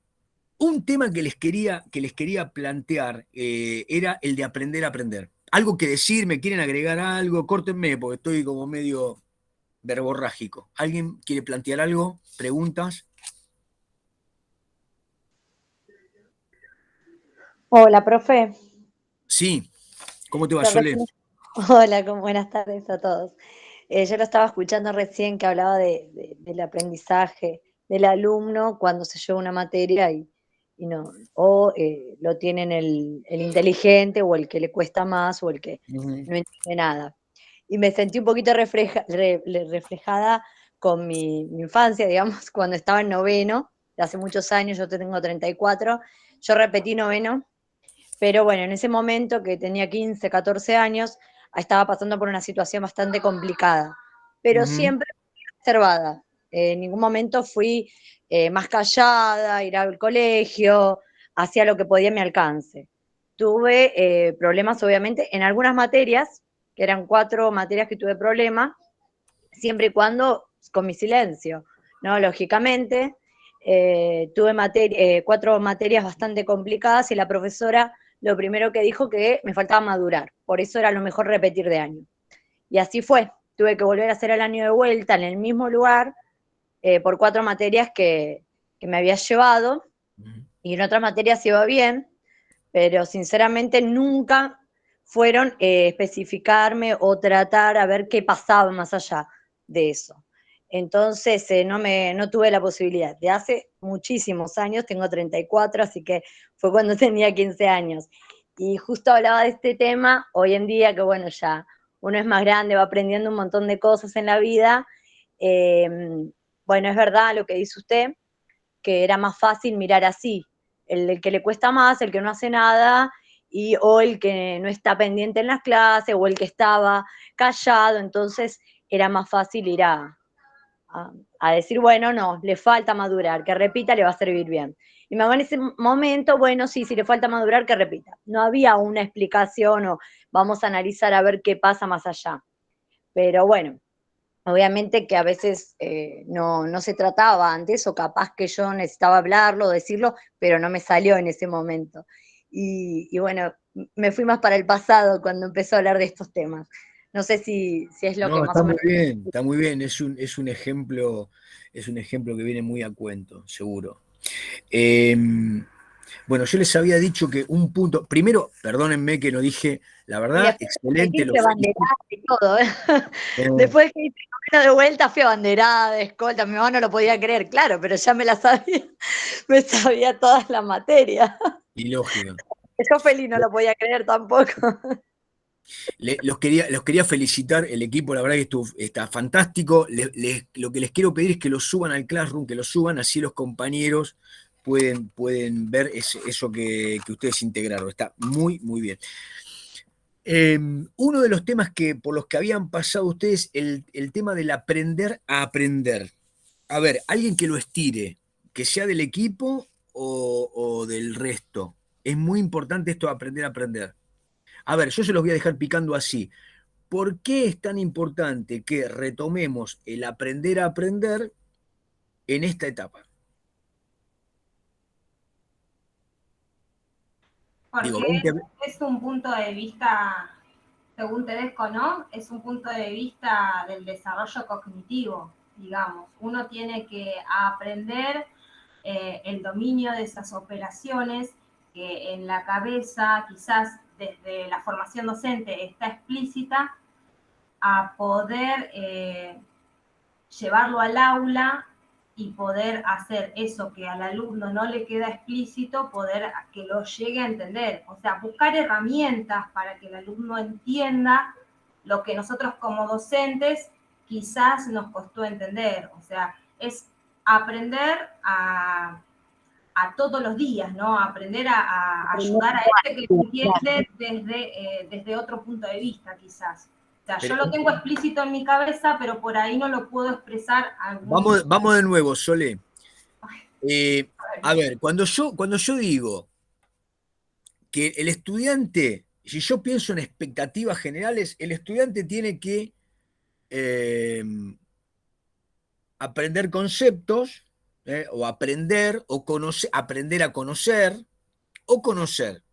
Speaker 1: un tema que les quería plantear era el de aprender a aprender. Algo que decir, me quieren agregar algo, córtenme porque estoy como medio verborrágico. ¿Alguien quiere plantear algo? ¿Preguntas?
Speaker 7: Hola, profe.
Speaker 1: Sí. ¿Cómo te va,
Speaker 7: Yo
Speaker 1: Sole?
Speaker 7: Hola, buenas tardes a todos. Yo lo estaba escuchando recién que hablaba del aprendizaje del alumno cuando se lleva una materia y no, o lo tienen el inteligente o el que le cuesta más o el que no entiende nada. Y me sentí un poquito reflejada con mi infancia, digamos, cuando estaba en noveno, de hace muchos años, yo tengo 34, yo repetí noveno, pero bueno, en ese momento que tenía 15, 14 años, estaba pasando por una situación bastante complicada, pero siempre observada. En ningún momento fui más callada, ir al colegio, hacía lo que podía a mi alcance. Tuve problemas, obviamente, en algunas materias, que eran 4 materias que tuve problemas, siempre y cuando con mi silencio, ¿no? Lógicamente, tuve 4 materias bastante complicadas y la profesora lo primero que dijo que me faltaba madurar, por eso era lo mejor repetir de año. Y así fue, tuve que volver a hacer el año de vuelta en el mismo lugar por 4 materias que me había llevado, y en otras materias iba bien, pero sinceramente nunca fueron especificarme o tratar a ver qué pasaba más allá de eso. Entonces no tuve la posibilidad. De hace muchísimos años, tengo 34, así que fue cuando tenía 15 años. Y justo hablaba de este tema, hoy en día que bueno, ya uno es más grande, va aprendiendo un montón de cosas en la vida. Bueno, es verdad lo que dice usted, que era más fácil mirar así, el que le cuesta más, el que no hace nada, o el que no está pendiente en las clases, o el que estaba callado, entonces era más fácil ir a decir, bueno, no, le falta madurar, que repita, le va a servir bien. Y me hago en ese momento, bueno, sí, si le falta madurar, que repita. No había una explicación o vamos a analizar a ver qué pasa más allá. Pero bueno, obviamente que a veces no se trataba antes, o capaz que yo necesitaba hablarlo, decirlo, pero no me salió en ese momento. Y bueno, me fui más para el pasado cuando empezó a hablar de estos temas. No sé si es lo que
Speaker 1: No,
Speaker 7: más
Speaker 1: está
Speaker 7: o
Speaker 1: muy
Speaker 7: menos...
Speaker 1: bien, está muy bien. Es un ejemplo que viene muy a cuento, seguro. Bueno, yo les había dicho que un punto, primero, perdónenme que no dije, la
Speaker 7: Y
Speaker 1: verdad,
Speaker 7: después
Speaker 1: excelente, lo
Speaker 7: fui
Speaker 1: felicito.
Speaker 7: abanderada y todo, ¿eh? Después que hice camino de vuelta, fui abanderada, de escolta, mi mamá no lo podía creer, claro, pero ya me la sabía, me sabía todas las materias.
Speaker 1: Y lógico.
Speaker 7: Yo feliz no lo podía creer tampoco.
Speaker 1: Los quería felicitar, el equipo la verdad que está fantástico. Lo que les quiero pedir es que lo suban al Classroom, que lo suban, así los compañeros pueden ver eso que ustedes integraron. Está muy, muy bien. Uno de los temas por los que habían pasado ustedes, el tema del aprender a aprender. A ver, alguien que lo estire, que sea del equipo o del resto. Es muy importante esto de aprender a aprender. A ver, yo se los voy a dejar picando así. ¿Por qué es tan importante que retomemos el aprender a aprender en esta etapa? Digo,
Speaker 6: Porque es un punto de vista, según Tedesco, ¿no? Es un punto de vista del desarrollo cognitivo, digamos. Uno tiene que aprender el dominio de esas operaciones que en la cabeza, quizás desde la formación docente, está explícita, a poder llevarlo al aula y poder hacer eso que al alumno no le queda explícito, poder que lo llegue a entender. O sea, buscar herramientas para que el alumno entienda lo que nosotros como docentes quizás nos costó entender. O sea, es aprender a todos los días, ¿no? Aprender a ayudar a este que entiende desde otro punto de vista, quizás. O sea, yo lo tengo explícito en mi cabeza, pero por ahí no lo puedo expresar.
Speaker 1: Vamos de nuevo, Sole. A ver, cuando yo digo que el estudiante, si yo pienso en expectativas generales, el estudiante tiene que aprender conceptos, o aprender, o aprender a conocer, o conocer.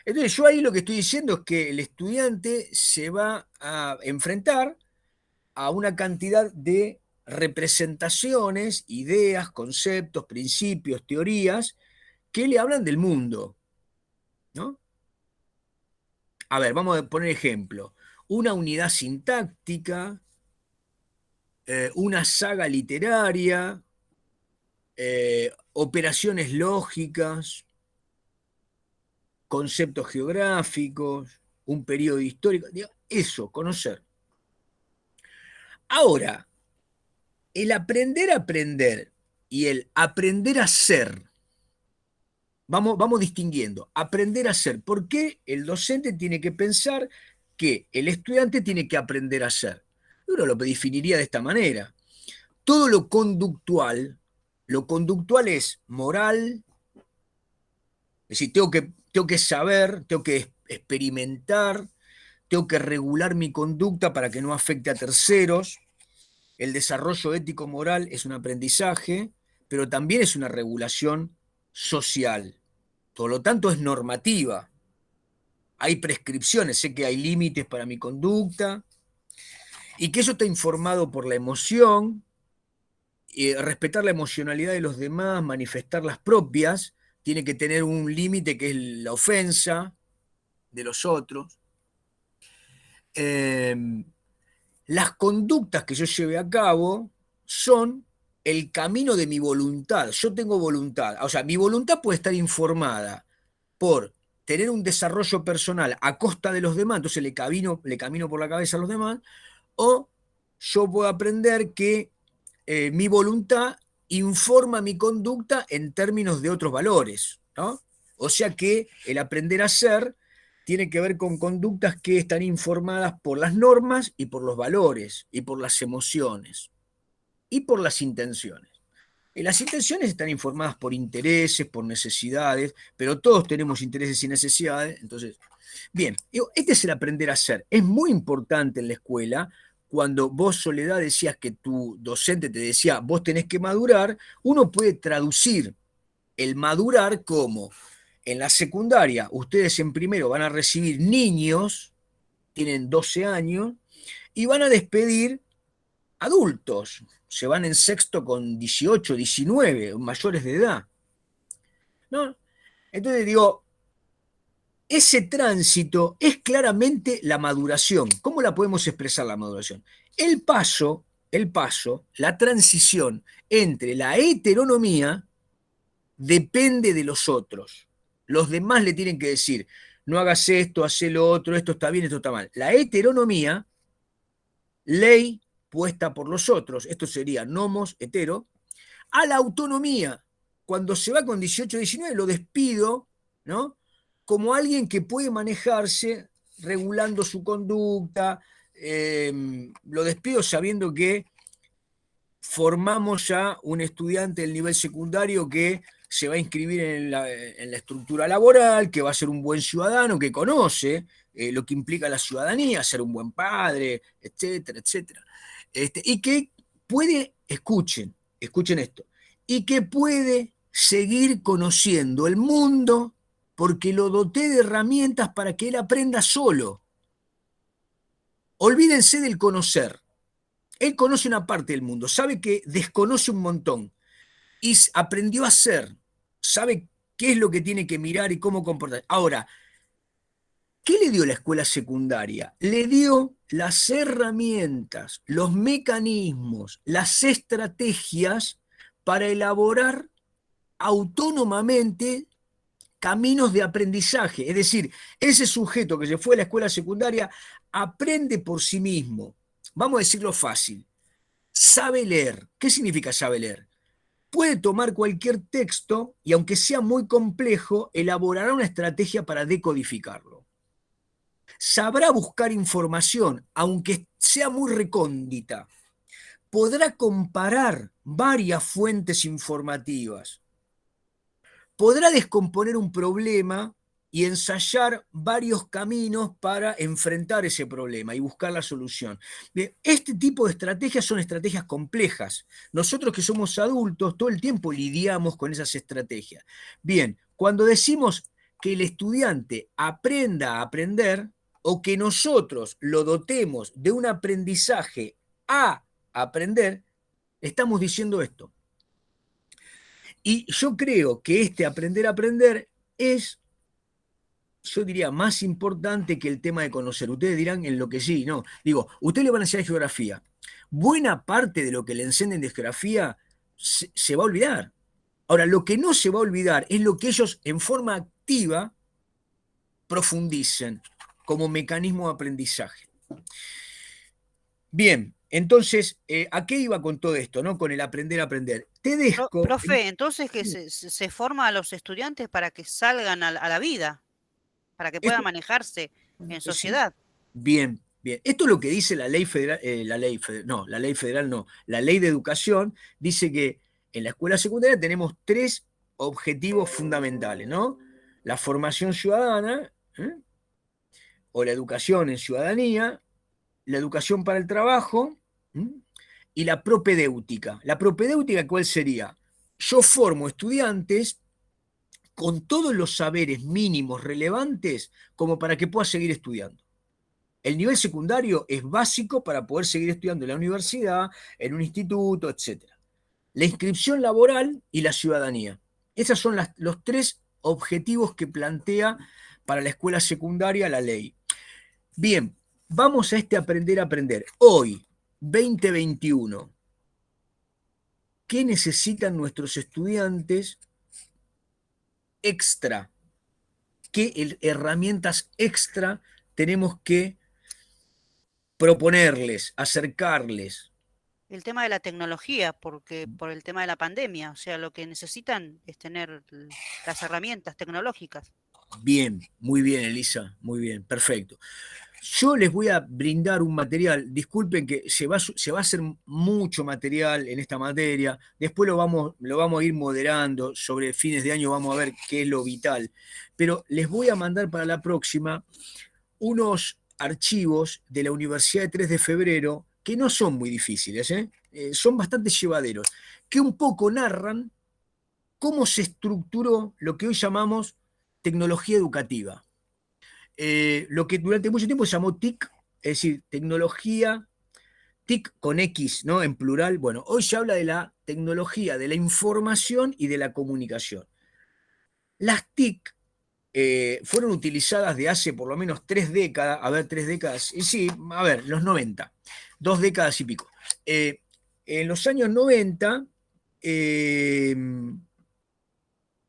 Speaker 1: Entonces yo ahí lo que estoy diciendo es que el estudiante se va a enfrentar a una cantidad de representaciones, ideas, conceptos, principios, teorías que le hablan del mundo, ¿no? A ver, vamos a poner ejemplo. Una unidad sintáctica, una saga literaria, operaciones lógicas, conceptos geográficos, un periodo histórico, eso, conocer. Ahora, el aprender a aprender y el aprender a ser, vamos distinguiendo, aprender a ser. ¿Por qué el docente tiene que pensar que el estudiante tiene que aprender a ser? Uno lo definiría de esta manera. Todo lo conductual es moral, es decir, tengo que saber, tengo que experimentar, tengo que regular mi conducta para que no afecte a terceros. El desarrollo ético-moral es un aprendizaje, pero también es una regulación social. Por lo tanto, es normativa. Hay prescripciones, sé que hay límites para mi conducta, y que eso está informado por la emoción, respetar la emocionalidad de los demás, manifestar las propias, tiene que tener un límite que es la ofensa de los otros. Las conductas que yo lleve a cabo son el camino de mi voluntad. Yo tengo voluntad. O sea, mi voluntad puede estar informada por tener un desarrollo personal a costa de los demás, entonces le camino por la cabeza a los demás, o yo puedo aprender que mi voluntad informa mi conducta en términos de otros valores, ¿no? O sea que el aprender a ser tiene que ver con conductas que están informadas por las normas y por los valores y por las emociones y por las intenciones. Y las intenciones están informadas por intereses, por necesidades, pero todos tenemos intereses y necesidades. Entonces, bien, este es el aprender a ser. Es muy importante en la escuela. Cuando vos, Soledad, decías que tu docente te decía, vos tenés que madurar, uno puede traducir el madurar como, en la secundaria, ustedes en primero van a recibir niños, tienen 12 años, y van a despedir adultos, se van en sexto con 18, 19, mayores de edad, ¿no? Entonces digo, ese tránsito es claramente la maduración. ¿Cómo la podemos expresar la maduración? El paso, la transición entre la heteronomía depende de los otros. Los demás le tienen que decir, no hagas esto, haz lo otro, esto está bien, esto está mal. La heteronomía, ley puesta por los otros, esto sería nomos, hetero, a la autonomía. Cuando se va con 18, 19, lo despido, ¿no? Como alguien que puede manejarse regulando su conducta, lo despido sabiendo que formamos ya un estudiante del nivel secundario que se va a inscribir en la estructura laboral, que va a ser un buen ciudadano, que conoce lo que implica la ciudadanía, ser un buen padre, etcétera, etcétera. Y que puede, escuchen esto, y que puede seguir conociendo el mundo porque lo doté de herramientas para que él aprenda solo. Olvídense del conocer. Él conoce una parte del mundo, sabe que desconoce un montón y aprendió a hacer, sabe qué es lo que tiene que mirar y cómo comportar. Ahora, ¿qué le dio la escuela secundaria? Le dio las herramientas, los mecanismos, las estrategias para elaborar autónomamente caminos de aprendizaje. Es decir, ese sujeto que se fue a la escuela secundaria aprende por sí mismo. Vamos a decirlo fácil. Sabe leer. ¿Qué significa sabe leer? Puede tomar cualquier texto y aunque sea muy complejo, elaborará una estrategia para decodificarlo. Sabrá buscar información, aunque sea muy recóndita. Podrá comparar varias fuentes informativas. Podrá descomponer un problema y ensayar varios caminos para enfrentar ese problema y buscar la solución. Este tipo de estrategias son estrategias complejas. Nosotros que somos adultos todo el tiempo lidiamos con esas estrategias. Bien, cuando decimos que el estudiante aprenda a aprender o que nosotros lo dotemos de un aprendizaje a aprender, estamos diciendo esto. Y yo creo que este aprender a aprender es, yo diría, más importante que el tema de conocer. Ustedes dirán en lo que sí, no. Digo, ustedes le van a enseñar geografía. Buena parte de lo que le enseñen de geografía se va a olvidar. Ahora, lo que no se va a olvidar es lo que ellos en forma activa profundicen como mecanismo de aprendizaje. Bien, entonces, ¿a qué iba con todo esto, no? Con el aprender a aprender. Tedesco.
Speaker 4: Profe, entonces que se forma a los estudiantes para que salgan a la vida, para que puedan manejarse en
Speaker 1: Sí.
Speaker 4: sociedad.
Speaker 1: Bien, bien. Esto es lo que dice la ley federal, la ley de educación dice que en la escuela secundaria tenemos 3 objetivos fundamentales, ¿no? La formación ciudadana, o la educación en ciudadanía, la educación para el trabajo, y la propedéutica. ¿La propedéutica cuál sería? Yo formo estudiantes con todos los saberes mínimos relevantes como para que pueda seguir estudiando. El nivel secundario es básico para poder seguir estudiando en la universidad, en un instituto, etc. La inscripción laboral y la ciudadanía. Esos son los 3 objetivos que plantea para la escuela secundaria la ley. Bien, vamos a aprender a aprender. Hoy, 2021, ¿qué necesitan nuestros estudiantes extra? ¿Qué herramientas extra tenemos que proponerles, acercarles?
Speaker 4: El tema de la tecnología, porque por el tema de la pandemia, o sea, lo que necesitan es tener las herramientas tecnológicas.
Speaker 1: Bien, muy bien, Elisa, muy bien, perfecto. Yo les voy a brindar un material, disculpen que se va a hacer mucho material en esta materia, después lo vamos a ir moderando, sobre fines de año vamos a ver qué es lo vital, pero les voy a mandar para la próxima unos archivos de la Universidad de 3 de Febrero que no son muy difíciles, son bastante llevaderos, que un poco narran cómo se estructuró lo que hoy llamamos tecnología educativa. Lo que durante mucho tiempo se llamó TIC, es decir, tecnología, TIC con X, ¿no? En plural. Bueno, hoy se habla de la tecnología, de la información y de la comunicación. Las TIC fueron utilizadas de hace por lo menos 3 décadas, 3 décadas, y sí, los 90, 2 décadas y pico. En los años 90,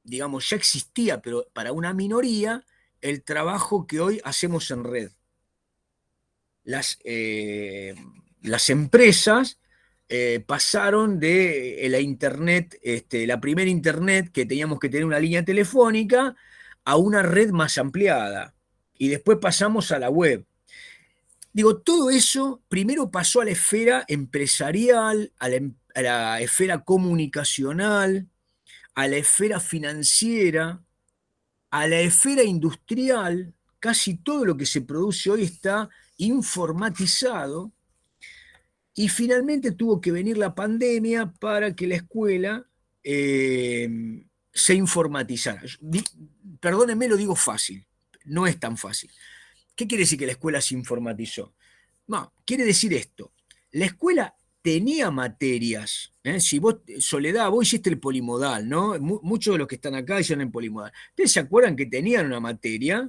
Speaker 1: digamos, ya existía, pero para una minoría, el trabajo que hoy hacemos en red. Las empresas pasaron de la internet, la primera internet que teníamos que tener una línea telefónica, a una red más ampliada. Y después pasamos a la web. Digo, todo eso primero pasó a la esfera empresarial, a la esfera comunicacional, a la esfera financiera, a la esfera industrial. Casi todo lo que se produce hoy está informatizado. Y finalmente tuvo que venir la pandemia para que la escuela se informatizara. Perdónenme, lo digo fácil, no es tan fácil. ¿Qué quiere decir que la escuela se informatizó? No, quiere decir esto. La escuela tenía materias. Si vos, Soledad, vos hiciste el polimodal, ¿no? Muchos de los que están acá hicieron el polimodal. ¿Ustedes se acuerdan que tenían una materia?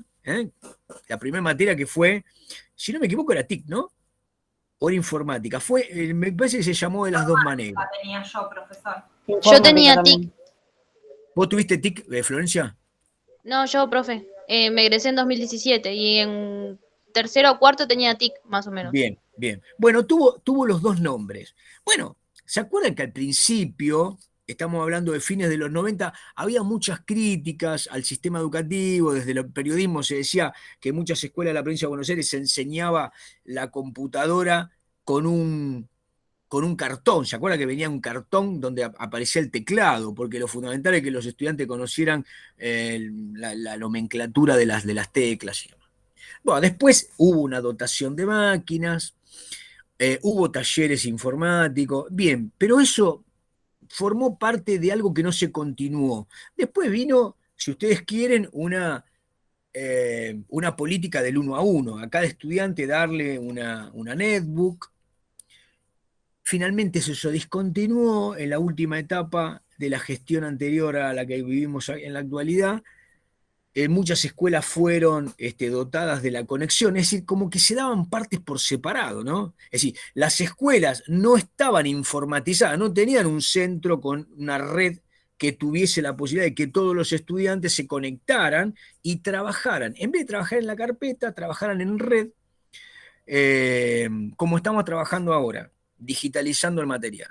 Speaker 1: La primera materia que fue, si no me equivoco, era TIC, ¿no? O era informática. Me parece que se llamó de las dos maneras.
Speaker 6: La tenía yo, profesor.
Speaker 8: Yo tenía TIC.
Speaker 1: ¿Vos tuviste TIC, Florencia?
Speaker 8: No, yo, profe. Me egresé en 2017 y en tercero o cuarto tenía TIC, más o menos.
Speaker 1: Bien, bien. Bueno, tuvo los dos nombres. Bueno, ¿se acuerdan que al principio, estamos hablando de fines de los 90, había muchas críticas al sistema educativo? Desde el periodismo se decía que en muchas escuelas de la provincia de Buenos Aires se enseñaba la computadora con un cartón. ¿Se acuerdan que venía un cartón donde aparecía el teclado? Porque lo fundamental es que los estudiantes conocieran la nomenclatura de las teclas. Bueno, después hubo una dotación de máquinas, hubo talleres informáticos, bien, pero eso formó parte de algo que no se continuó. Después vino, si ustedes quieren, una política del 1 a 1, a cada estudiante darle una netbook. Finalmente eso se discontinuó en la última etapa de la gestión anterior a la que vivimos en la actualidad. Muchas escuelas fueron dotadas de la conexión, es decir, como que se daban partes por separado, ¿no? Es decir, las escuelas no estaban informatizadas, no tenían un centro con una red que tuviese la posibilidad de que todos los estudiantes se conectaran y trabajaran. En vez de trabajar en la carpeta, trabajaran en red, como estamos trabajando ahora, digitalizando el material.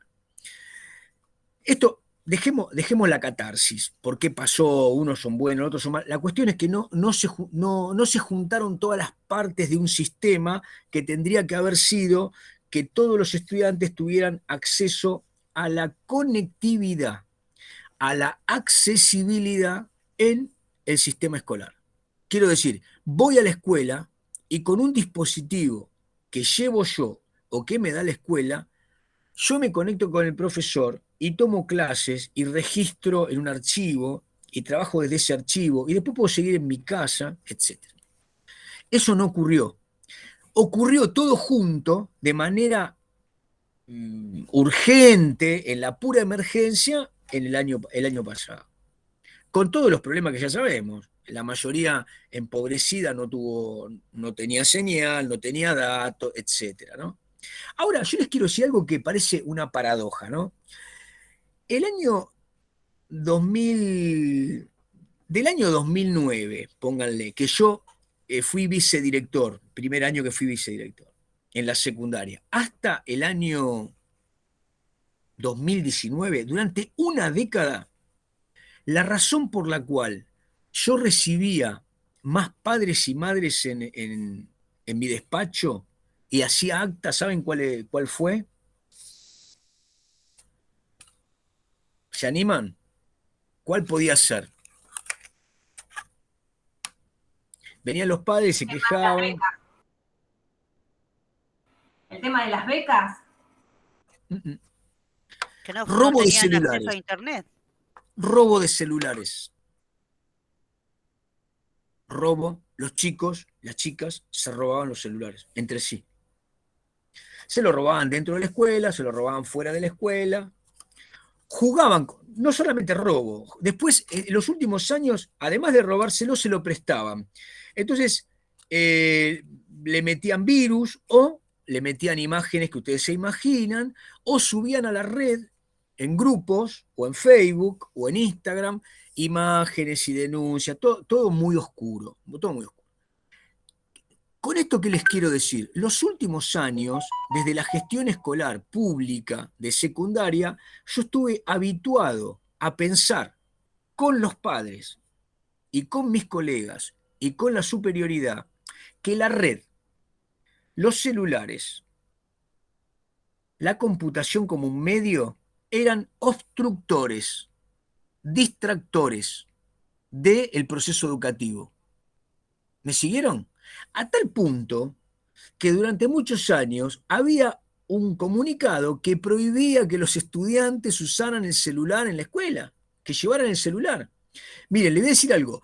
Speaker 1: Esto, dejemos la catarsis, por qué pasó, unos son buenos, otros son malos. La cuestión es que no se juntaron todas las partes de un sistema que tendría que haber sido que todos los estudiantes tuvieran acceso a la conectividad, a la accesibilidad en el sistema escolar. Quiero decir, voy a la escuela y con un dispositivo que llevo yo o que me da la escuela, yo me conecto con el profesor y tomo clases y registro en un archivo y trabajo desde ese archivo y después puedo seguir en mi casa, etc. Eso no ocurrió. Ocurrió todo junto de manera urgente, en la pura emergencia, en el año pasado. Con todos los problemas que ya sabemos. La mayoría empobrecida no tenía señal, no tenía datos, etc., ¿no? Ahora, yo les quiero decir algo que parece una paradoja, ¿no? El año 2000, del año 2009, pónganle, que yo fui vicedirector, primer año que fui vicedirector, en la secundaria, hasta el año 2019, durante una década, la razón por la cual yo recibía más padres y madres en mi despacho y hacía acta, ¿saben cuál fue? ¿Se animan? ¿Cuál podía ser? Venían los padres y se quejaban.
Speaker 6: ¿El tema de las becas?
Speaker 4: Que no
Speaker 1: Robo de
Speaker 4: tenían
Speaker 1: celulares.
Speaker 4: acceso a internet.
Speaker 1: Robo de celulares. Robo, los chicos, las chicas se robaban los celulares entre sí. Se lo robaban dentro de la escuela, se lo robaban fuera de la escuela. Jugaban, no solamente robo, después en los últimos años, además de robárselo, se lo prestaban. Entonces, le metían virus o le metían imágenes que ustedes se imaginan, o subían a la red en grupos, o en Facebook, o en Instagram, imágenes y denuncias, todo muy oscuro, todo muy oscuro. Con esto, ¿qué les quiero decir? Los últimos años, desde la gestión escolar pública de secundaria, yo estuve habituado a pensar con los padres y con mis colegas y con la superioridad que la red, los celulares, la computación como un medio eran obstructores, distractores del proceso educativo. ¿Me siguieron? A tal punto que durante muchos años había un comunicado que prohibía que los estudiantes usaran el celular en la escuela, que llevaran el celular. Miren, le voy a decir algo.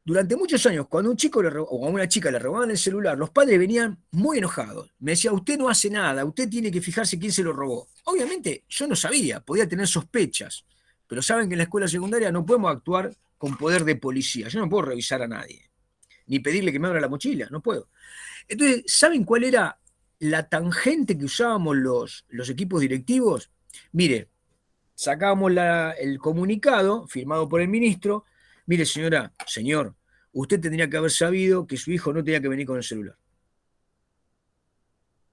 Speaker 1: Durante muchos años, cuando a un chico o a una chica le robaban el celular, los padres venían muy enojados. Me decían, usted no hace nada, usted tiene que fijarse quién se lo robó. Obviamente, yo no sabía, podía tener sospechas, pero saben que en la escuela secundaria no podemos actuar con poder de policía. Yo no puedo revisar a nadie, ni pedirle que me abra la mochila, no puedo. Entonces, ¿saben cuál era la tangente que usábamos los equipos directivos? Mire, sacábamos el comunicado firmado por el ministro. Mire, señora, señor, usted tendría que haber sabido que su hijo no tenía que venir con el celular.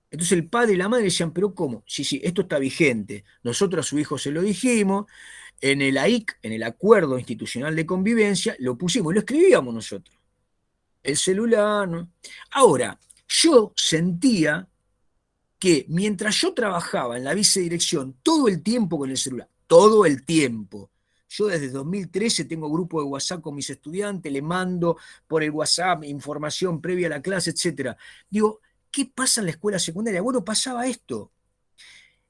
Speaker 1: Entonces el padre y la madre decían, ¿pero cómo? Sí, esto está vigente. Nosotros a su hijo se lo dijimos, en el AIC, en el Acuerdo Institucional de Convivencia, lo pusimos, lo escribíamos nosotros. El celular, ¿no? Ahora, yo sentía que mientras yo trabajaba en la vicedirección, todo el tiempo con el celular, todo el tiempo. Yo desde 2013 tengo grupo de WhatsApp con mis estudiantes, le mando por el WhatsApp información previa a la clase, etc. Digo, ¿qué pasa en la escuela secundaria? Bueno, pasaba esto.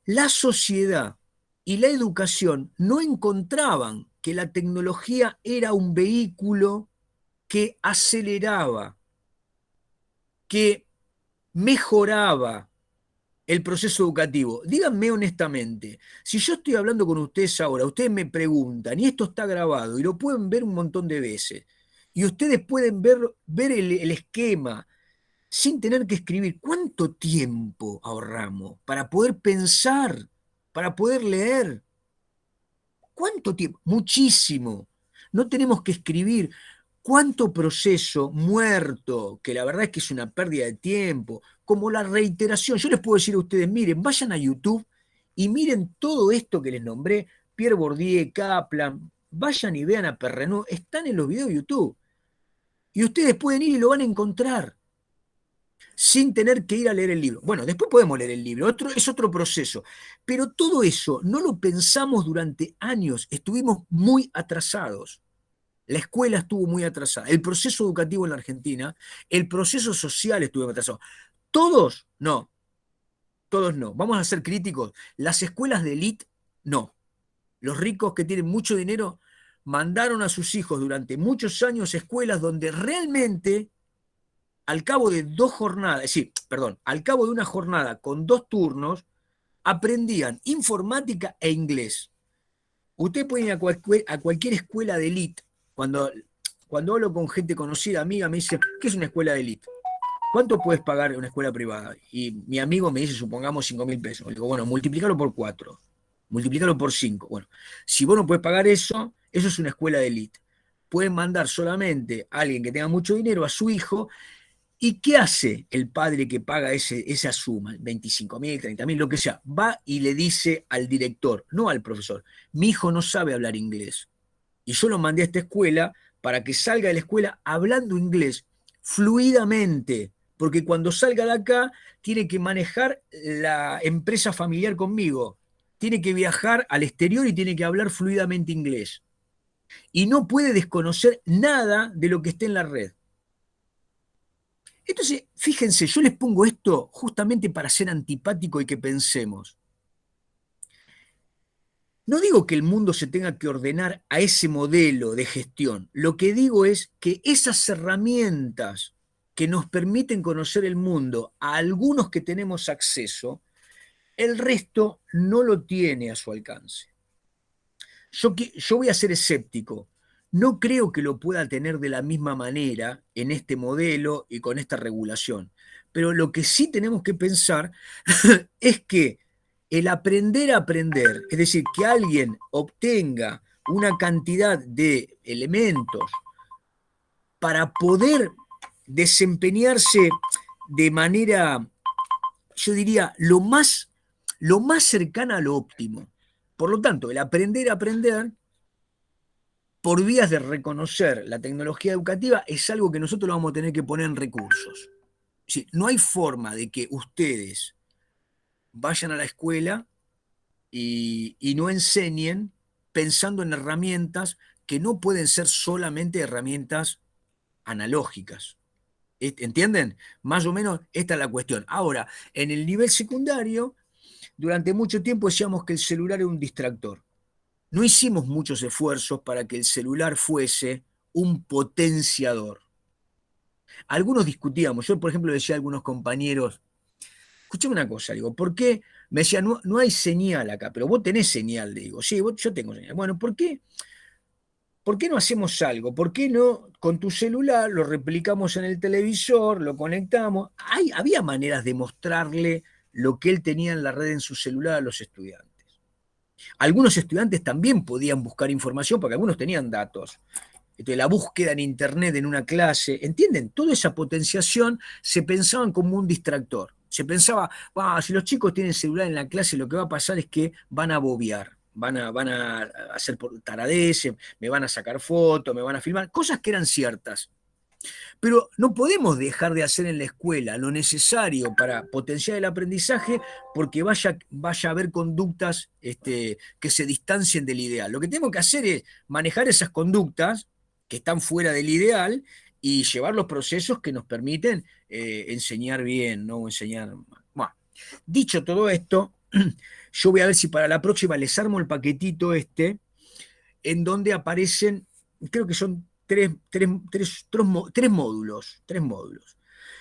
Speaker 1: La sociedad y la educación no encontraban que la tecnología era un vehículo que aceleraba, que mejoraba el proceso educativo. Díganme honestamente, si yo estoy hablando con ustedes ahora, ustedes me preguntan, y esto está grabado, y lo pueden ver un montón de veces, y ustedes pueden ver el esquema sin tener que escribir, ¿cuánto tiempo ahorramos para poder pensar, para poder leer? ¿Cuánto tiempo? Muchísimo. No tenemos que escribir. ¿Cuánto proceso muerto? Que la verdad es que es una pérdida de tiempo. Como la reiteración. Yo les puedo decir a ustedes, miren, vayan a YouTube y miren todo esto que les nombré, Pierre Bourdieu, Kaplan, vayan y vean a Perrenot, están en los videos de YouTube. Y ustedes pueden ir y lo van a encontrar, sin tener que ir a leer el libro. Bueno, después podemos leer el libro, es otro proceso. Pero todo eso no lo pensamos durante años, estuvimos muy atrasados. La escuela estuvo muy atrasada, el proceso educativo en la Argentina, el proceso social estuvo atrasado. Todos no, vamos a ser críticos. Las escuelas de élite, no. Los ricos que tienen mucho dinero mandaron a sus hijos durante muchos años a escuelas donde realmente al cabo de al cabo de una jornada con 2 turnos, aprendían informática e inglés. Usted puede ir a cualquier escuela de élite. Cuando hablo con gente conocida, amiga, me dice, ¿qué es una escuela de élite? ¿Cuánto puedes pagar en una escuela privada? Y mi amigo me dice, supongamos 5.000 pesos. Le digo, bueno, multiplícalo por 4, multiplícalo por 5. Bueno, si vos no puedes pagar eso es una escuela de élite. Pueden mandar solamente a alguien que tenga mucho dinero a su hijo. ¿Y qué hace el padre que paga esa suma, 25.000, 30.000, lo que sea? Va y le dice al director, no al profesor, mi hijo no sabe hablar inglés. Y yo lo mandé a esta escuela para que salga de la escuela hablando inglés fluidamente, porque cuando salga de acá tiene que manejar la empresa familiar conmigo, tiene que viajar al exterior y tiene que hablar fluidamente inglés. Y no puede desconocer nada de lo que esté en la red. Entonces, fíjense, yo les pongo esto justamente para ser antipático y que pensemos. No digo que el mundo se tenga que ordenar a ese modelo de gestión. Lo que digo es que esas herramientas que nos permiten conocer el mundo a algunos que tenemos acceso, el resto no lo tiene a su alcance. Yo voy a ser escéptico. No creo que lo pueda tener de la misma manera en este modelo y con esta regulación. Pero lo que sí tenemos que pensar es que el aprender a aprender, es decir, que alguien obtenga una cantidad de elementos para poder desempeñarse de manera, yo diría, lo más cercana a lo óptimo. Por lo tanto, el aprender a aprender por vías de reconocer la tecnología educativa es algo que nosotros lo vamos a tener que poner en recursos. Sí, no hay forma de que ustedes vayan a la escuela y no enseñen pensando en herramientas que no pueden ser solamente herramientas analógicas. ¿Entienden? Más o menos esta es la cuestión. Ahora, en el nivel secundario, durante mucho tiempo decíamos que el celular era un distractor. No hicimos muchos esfuerzos para que el celular fuese un potenciador. Algunos discutíamos, yo por ejemplo le decía a algunos compañeros, escuchame una cosa, digo, ¿por qué? Me decía, no hay señal acá, pero vos tenés señal, le digo, sí, yo tengo señal. Bueno, ¿por qué no hacemos algo? ¿Por qué no con tu celular lo replicamos en el televisor, lo conectamos? Había maneras de mostrarle lo que él tenía en la red en su celular a los estudiantes. Algunos estudiantes también podían buscar información porque algunos tenían datos. Entonces, la búsqueda en internet en una clase, ¿entienden? Toda esa potenciación se pensaban como un distractor. Se pensaba, si los chicos tienen celular en la clase, lo que va a pasar es que van a bobear, van a hacer taradeces, me van a sacar fotos, me van a filmar, cosas que eran ciertas. Pero no podemos dejar de hacer en la escuela lo necesario para potenciar el aprendizaje porque vaya a haber conductas que se distancien del ideal. Lo que tenemos que hacer es manejar esas conductas que están fuera del ideal y llevar los procesos que nos permiten enseñar bien, no enseñar mal. Bueno, dicho todo esto, yo voy a ver si para la próxima les armo el paquetito en donde aparecen, creo que son tres módulos.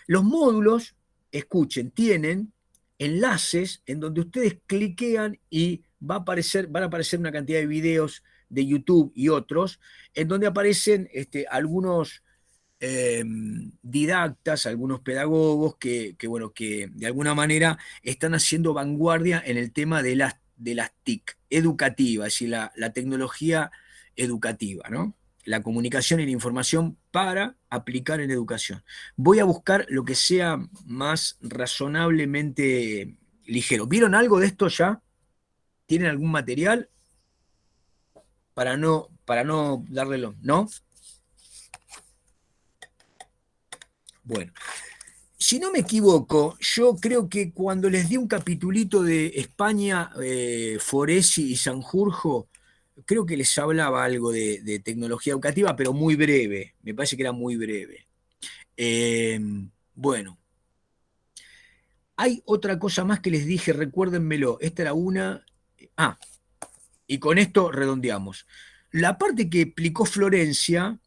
Speaker 1: Los módulos, escuchen, tienen enlaces en donde ustedes cliquean y van a aparecer una cantidad de videos de YouTube y otros, en donde aparecen algunos didactas, algunos pedagogos que de alguna manera están haciendo vanguardia en el tema de las TIC educativa, es decir, la tecnología educativa, ¿no? La comunicación y la información para aplicar en educación. Voy a buscar lo que sea más razonablemente ligero. ¿Vieron algo de esto ya? ¿Tienen algún material? Para no darle ¿no? Bueno, si no me equivoco, yo creo que cuando les di un capitulito de España, Foresi y Sanjurjo, creo que les hablaba algo de tecnología educativa, pero muy breve, me parece que era muy breve. Bueno, hay otra cosa más que les dije, recuérdenmelo, esta era una... y con esto redondeamos. La parte que explicó Florencia,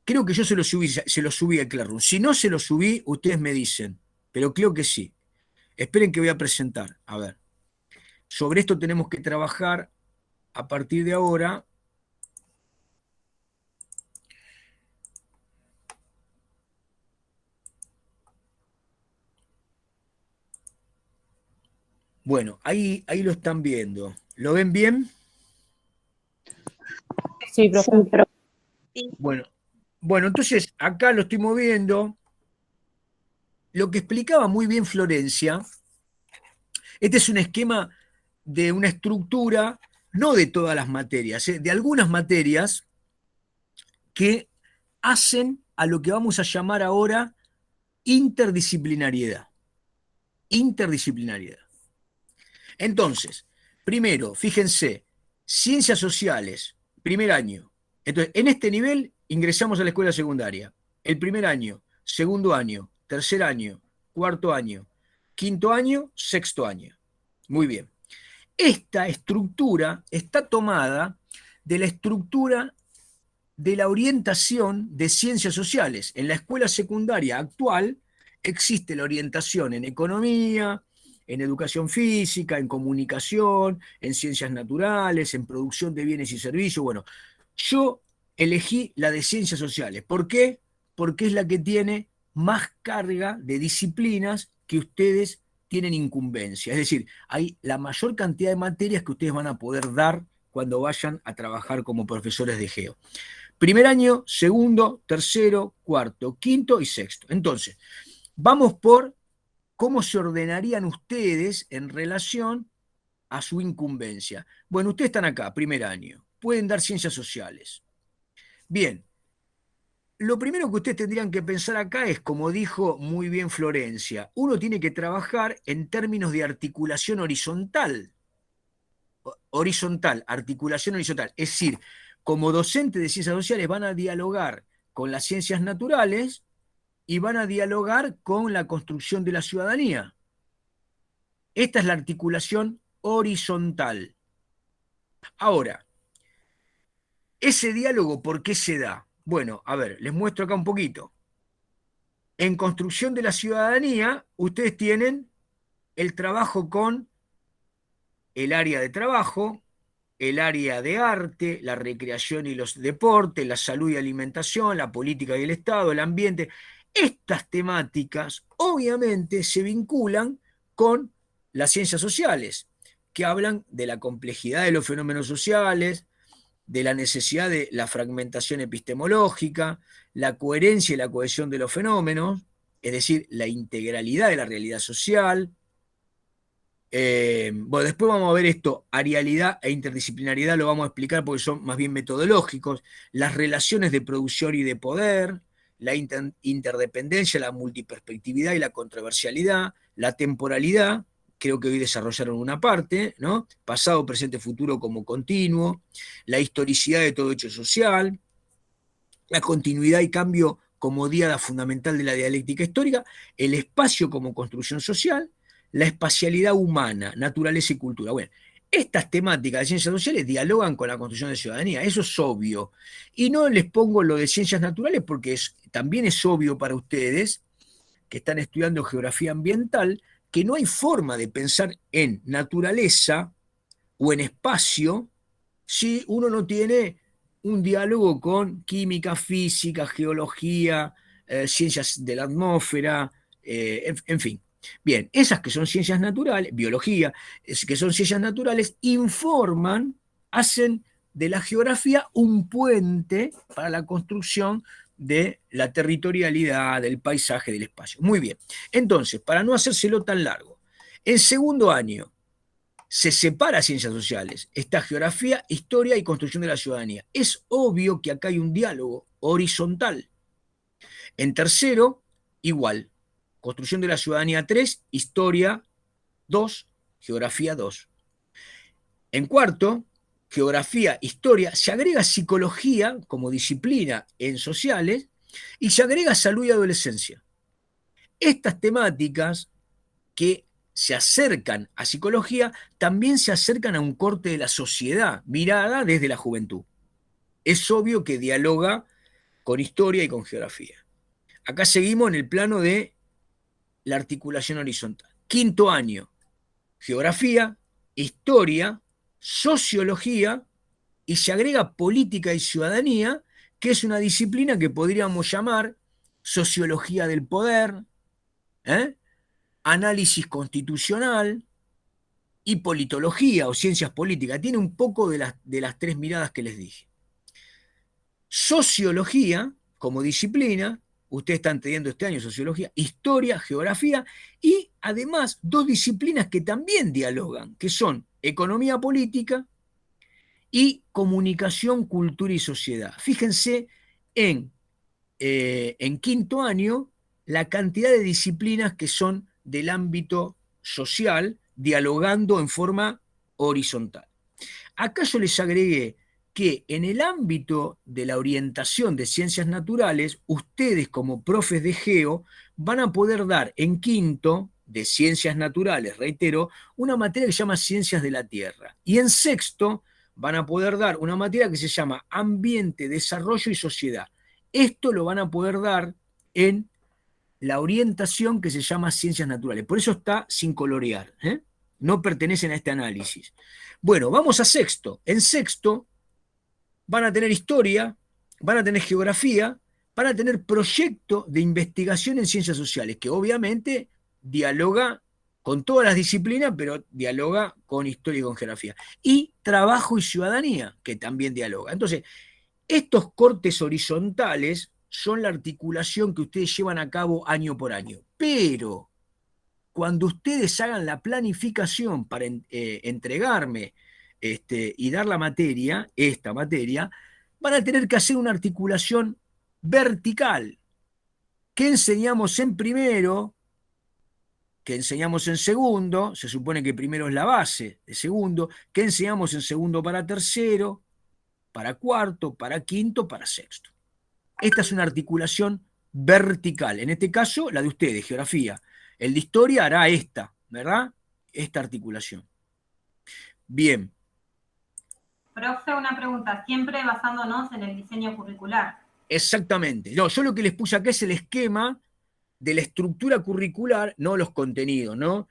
Speaker 1: creo que yo se lo subí a Classroom. Si no se lo subí, ustedes me dicen, pero creo que sí. Esperen que voy a presentar, a ver. Sobre esto tenemos que trabajar a partir de ahora. Bueno, ahí lo están viendo. ¿Lo ven bien?
Speaker 5: Sí, profe.
Speaker 1: Bueno, entonces acá lo estoy moviendo. Lo que explicaba muy bien Florencia, este es un esquema de una estructura, no de todas las materias, de algunas materias que hacen a lo que vamos a llamar ahora interdisciplinariedad. Interdisciplinariedad. Entonces, primero, fíjense, ciencias sociales, primer año. Entonces, en este nivel ingresamos a la escuela secundaria. El primer año, segundo año, tercer año, cuarto año, quinto año, sexto año. Muy bien. Esta estructura está tomada de la estructura de la orientación de ciencias sociales. En la escuela secundaria actual existe la orientación en economía, en educación física, en comunicación, en ciencias naturales, en producción de bienes y servicios. Bueno, yo elegí la de ciencias sociales. ¿Por qué? Porque es la que tiene más carga de disciplinas que ustedes tienen incumbencia. Es decir, hay la mayor cantidad de materias que ustedes van a poder dar cuando vayan a trabajar como profesores de geo. Primer año, segundo, tercero, cuarto, quinto y sexto. Entonces, vamos por cómo se ordenarían ustedes en relación a su incumbencia. Bueno, ustedes están acá, primer año, pueden dar ciencias sociales. Bien, lo primero que ustedes tendrían que pensar acá es, como dijo muy bien Florencia, uno tiene que trabajar en términos de articulación horizontal. Articulación horizontal. Es decir, como docentes de ciencias sociales van a dialogar con las ciencias naturales y van a dialogar con la construcción de la ciudadanía. Esta es la articulación horizontal. Ahora, ese diálogo, ¿por qué se da? Bueno, a ver, les muestro acá un poquito. En construcción de la ciudadanía, ustedes tienen el trabajo con el área de trabajo, el área de arte, la recreación y los deportes, la salud y alimentación, la política y el Estado, el ambiente. Estas temáticas obviamente se vinculan con las ciencias sociales, que hablan de la complejidad de los fenómenos sociales, de la necesidad de la fragmentación epistemológica, la coherencia y la cohesión de los fenómenos, es decir, la integralidad de la realidad social. Bueno, después vamos a ver esto, arialidad e interdisciplinariedad lo vamos a explicar porque son más bien metodológicos, las relaciones de producción y de poder, la interdependencia, la multiperspectividad y la controversialidad, la temporalidad, creo que hoy desarrollaron una parte, ¿no? Pasado, presente, futuro como continuo, la historicidad de todo hecho social, la continuidad y cambio como diada fundamental de la dialéctica histórica, el espacio como construcción social, la espacialidad humana, naturaleza y cultura. Bueno, estas temáticas de ciencias sociales dialogan con la construcción de ciudadanía, eso es obvio. Y no les pongo lo de ciencias naturales porque también es obvio para ustedes que están estudiando geografía ambiental, que no hay forma de pensar en naturaleza o en espacio si uno no tiene un diálogo con química, física, geología, ciencias de la atmósfera, en fin. Bien, esas que son ciencias naturales, biología, que son ciencias naturales, informan, hacen de la geografía un puente para la construcción de la territorialidad, del paisaje, del espacio. Muy bien. Entonces, para no hacérselo tan largo, en segundo año se separa ciencias sociales, está geografía, historia y construcción de la ciudadanía. Es obvio que acá hay un diálogo horizontal. En tercero, igual, construcción de la ciudadanía 3, historia 2, geografía 2. En cuarto, geografía, historia, se agrega psicología como disciplina en sociales y se agrega salud y adolescencia. Estas temáticas que se acercan a psicología también se acercan a un corte de la sociedad mirada desde la juventud. Es obvio que dialoga con historia y con geografía. Acá seguimos en el plano de la articulación horizontal. Quinto año, geografía, historia, sociología, y se agrega política y ciudadanía, que es una disciplina que podríamos llamar sociología del poder, análisis constitucional y politología o ciencias políticas. Tiene un poco de las tres miradas que les dije. Sociología como disciplina, ustedes están teniendo este año sociología, historia, geografía, y además dos disciplinas que también dialogan, que son economía política y comunicación, cultura y sociedad. Fíjense en quinto año la cantidad de disciplinas que son del ámbito social, dialogando en forma horizontal. Acá yo les agregué que en el ámbito de la orientación de ciencias naturales, ustedes como profes de geo van a poder dar en quinto de ciencias naturales, reitero, una materia que se llama ciencias de la tierra. Y en sexto van a poder dar una materia que se llama ambiente, desarrollo y sociedad. Esto lo van a poder dar en la orientación que se llama ciencias naturales. Por eso está sin colorear, no pertenecen a este análisis. Bueno, vamos a sexto. En sexto van a tener historia, van a tener geografía, van a tener proyecto de investigación en ciencias sociales, que obviamente dialoga con todas las disciplinas, pero dialoga con historia y con geografía. Y trabajo y ciudadanía, que también dialoga. Entonces, estos cortes horizontales son la articulación que ustedes llevan a cabo año por año. Pero cuando ustedes hagan la planificación para entregarme y dar la materia, esta materia, van a tener que hacer una articulación vertical. ¿Qué enseñamos en primero? ¿Qué enseñamos en segundo? Se supone que primero es la base de segundo. ¿Qué enseñamos en segundo para tercero? Para cuarto, para quinto, para sexto. Esta es una articulación vertical. En este caso, la de ustedes, geografía. El de historia hará esta, ¿verdad? Esta articulación. Bien.
Speaker 6: Profe, una pregunta, siempre basándonos en el diseño curricular.
Speaker 1: Exactamente. No, yo lo que les puse acá es el esquema de la estructura curricular, no los contenidos, ¿no?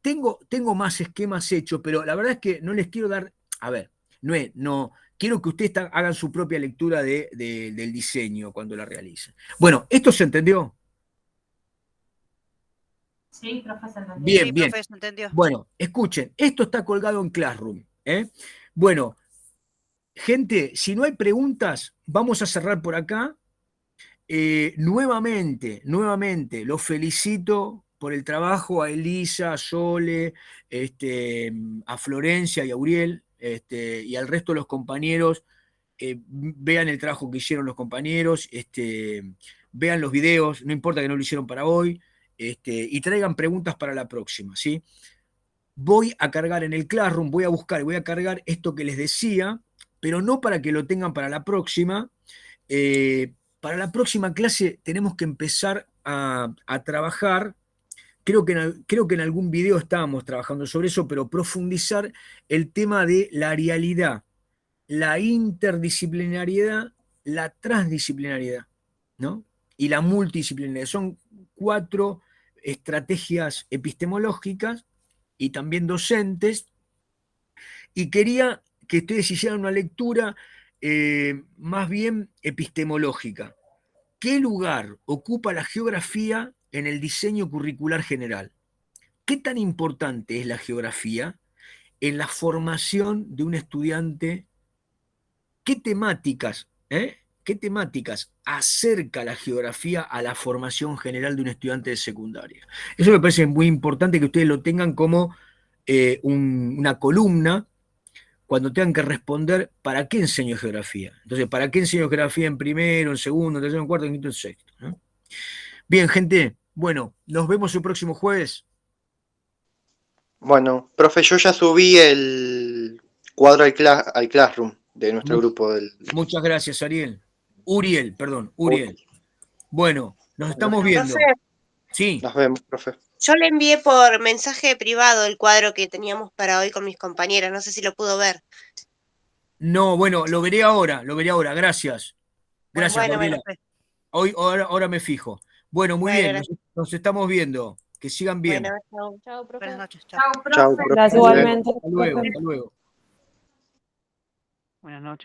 Speaker 1: Tengo más esquemas hechos, pero la verdad es que no les quiero dar, a ver, no quiero que ustedes hagan su propia lectura del diseño cuando la realicen. Bueno, ¿esto se entendió?
Speaker 6: Sí, profe, se entendió.
Speaker 1: Bien,
Speaker 4: Sí,
Speaker 1: bien.
Speaker 4: profe, se entendió.
Speaker 1: Bueno, escuchen, esto está colgado en Classroom, ¿eh? Bueno, gente, si no hay preguntas, vamos a cerrar por acá. Nuevamente, los felicito por el trabajo a Elisa, a Sole, a Florencia y a Uriel, y al resto de los compañeros. Vean el trabajo que hicieron los compañeros, vean los videos, no importa que no lo hicieron para hoy, y traigan preguntas para la próxima, ¿sí? Voy a cargar en el Classroom, voy a buscar y voy a cargar esto que les decía, pero no para que lo tengan para la próxima. Para la próxima clase tenemos que empezar a trabajar, creo que en algún video estábamos trabajando sobre eso, pero profundizar el tema de la arialidad, la interdisciplinariedad, la transdisciplinariedad, ¿no? Y la multidisciplinariedad. Son 4 estrategias epistemológicas y también docentes, y quería que ustedes hicieran una lectura más bien epistemológica. ¿Qué lugar ocupa la geografía en el diseño curricular general? ¿Qué tan importante es la geografía en la formación de un estudiante? ¿Qué temáticas acerca la geografía a la formación general de un estudiante de secundaria? Eso me parece muy importante que ustedes lo tengan como una columna cuando tengan que responder ¿para qué enseño geografía? Entonces, ¿para qué enseño geografía en primero, en segundo, en tercero, en cuarto, en quinto, en sexto? ¿No? Bien, gente, bueno, nos vemos el próximo jueves.
Speaker 3: Bueno, profe, yo ya subí el cuadro al Classroom de nuestro grupo del...
Speaker 1: Muchas gracias, Uriel. Bueno, nos estamos viendo.
Speaker 9: Profe,
Speaker 1: Sí.
Speaker 3: Nos vemos, profe.
Speaker 9: yo le envié por mensaje privado el cuadro que teníamos para hoy con mis compañeras. No sé si lo pudo ver.
Speaker 1: No, bueno, lo veré ahora. Gracias. Gracias,
Speaker 9: Bueno,
Speaker 1: Gabriela. Ahora me fijo. Bueno, muy bien, nos estamos viendo. Que sigan bien.
Speaker 9: Bueno, chau.
Speaker 8: Chao, profe.
Speaker 4: Buenas noches.
Speaker 6: Chao, profe.
Speaker 3: Chao, profe.
Speaker 5: Gracias igualmente.
Speaker 1: Hasta luego.
Speaker 10: Buenas noches.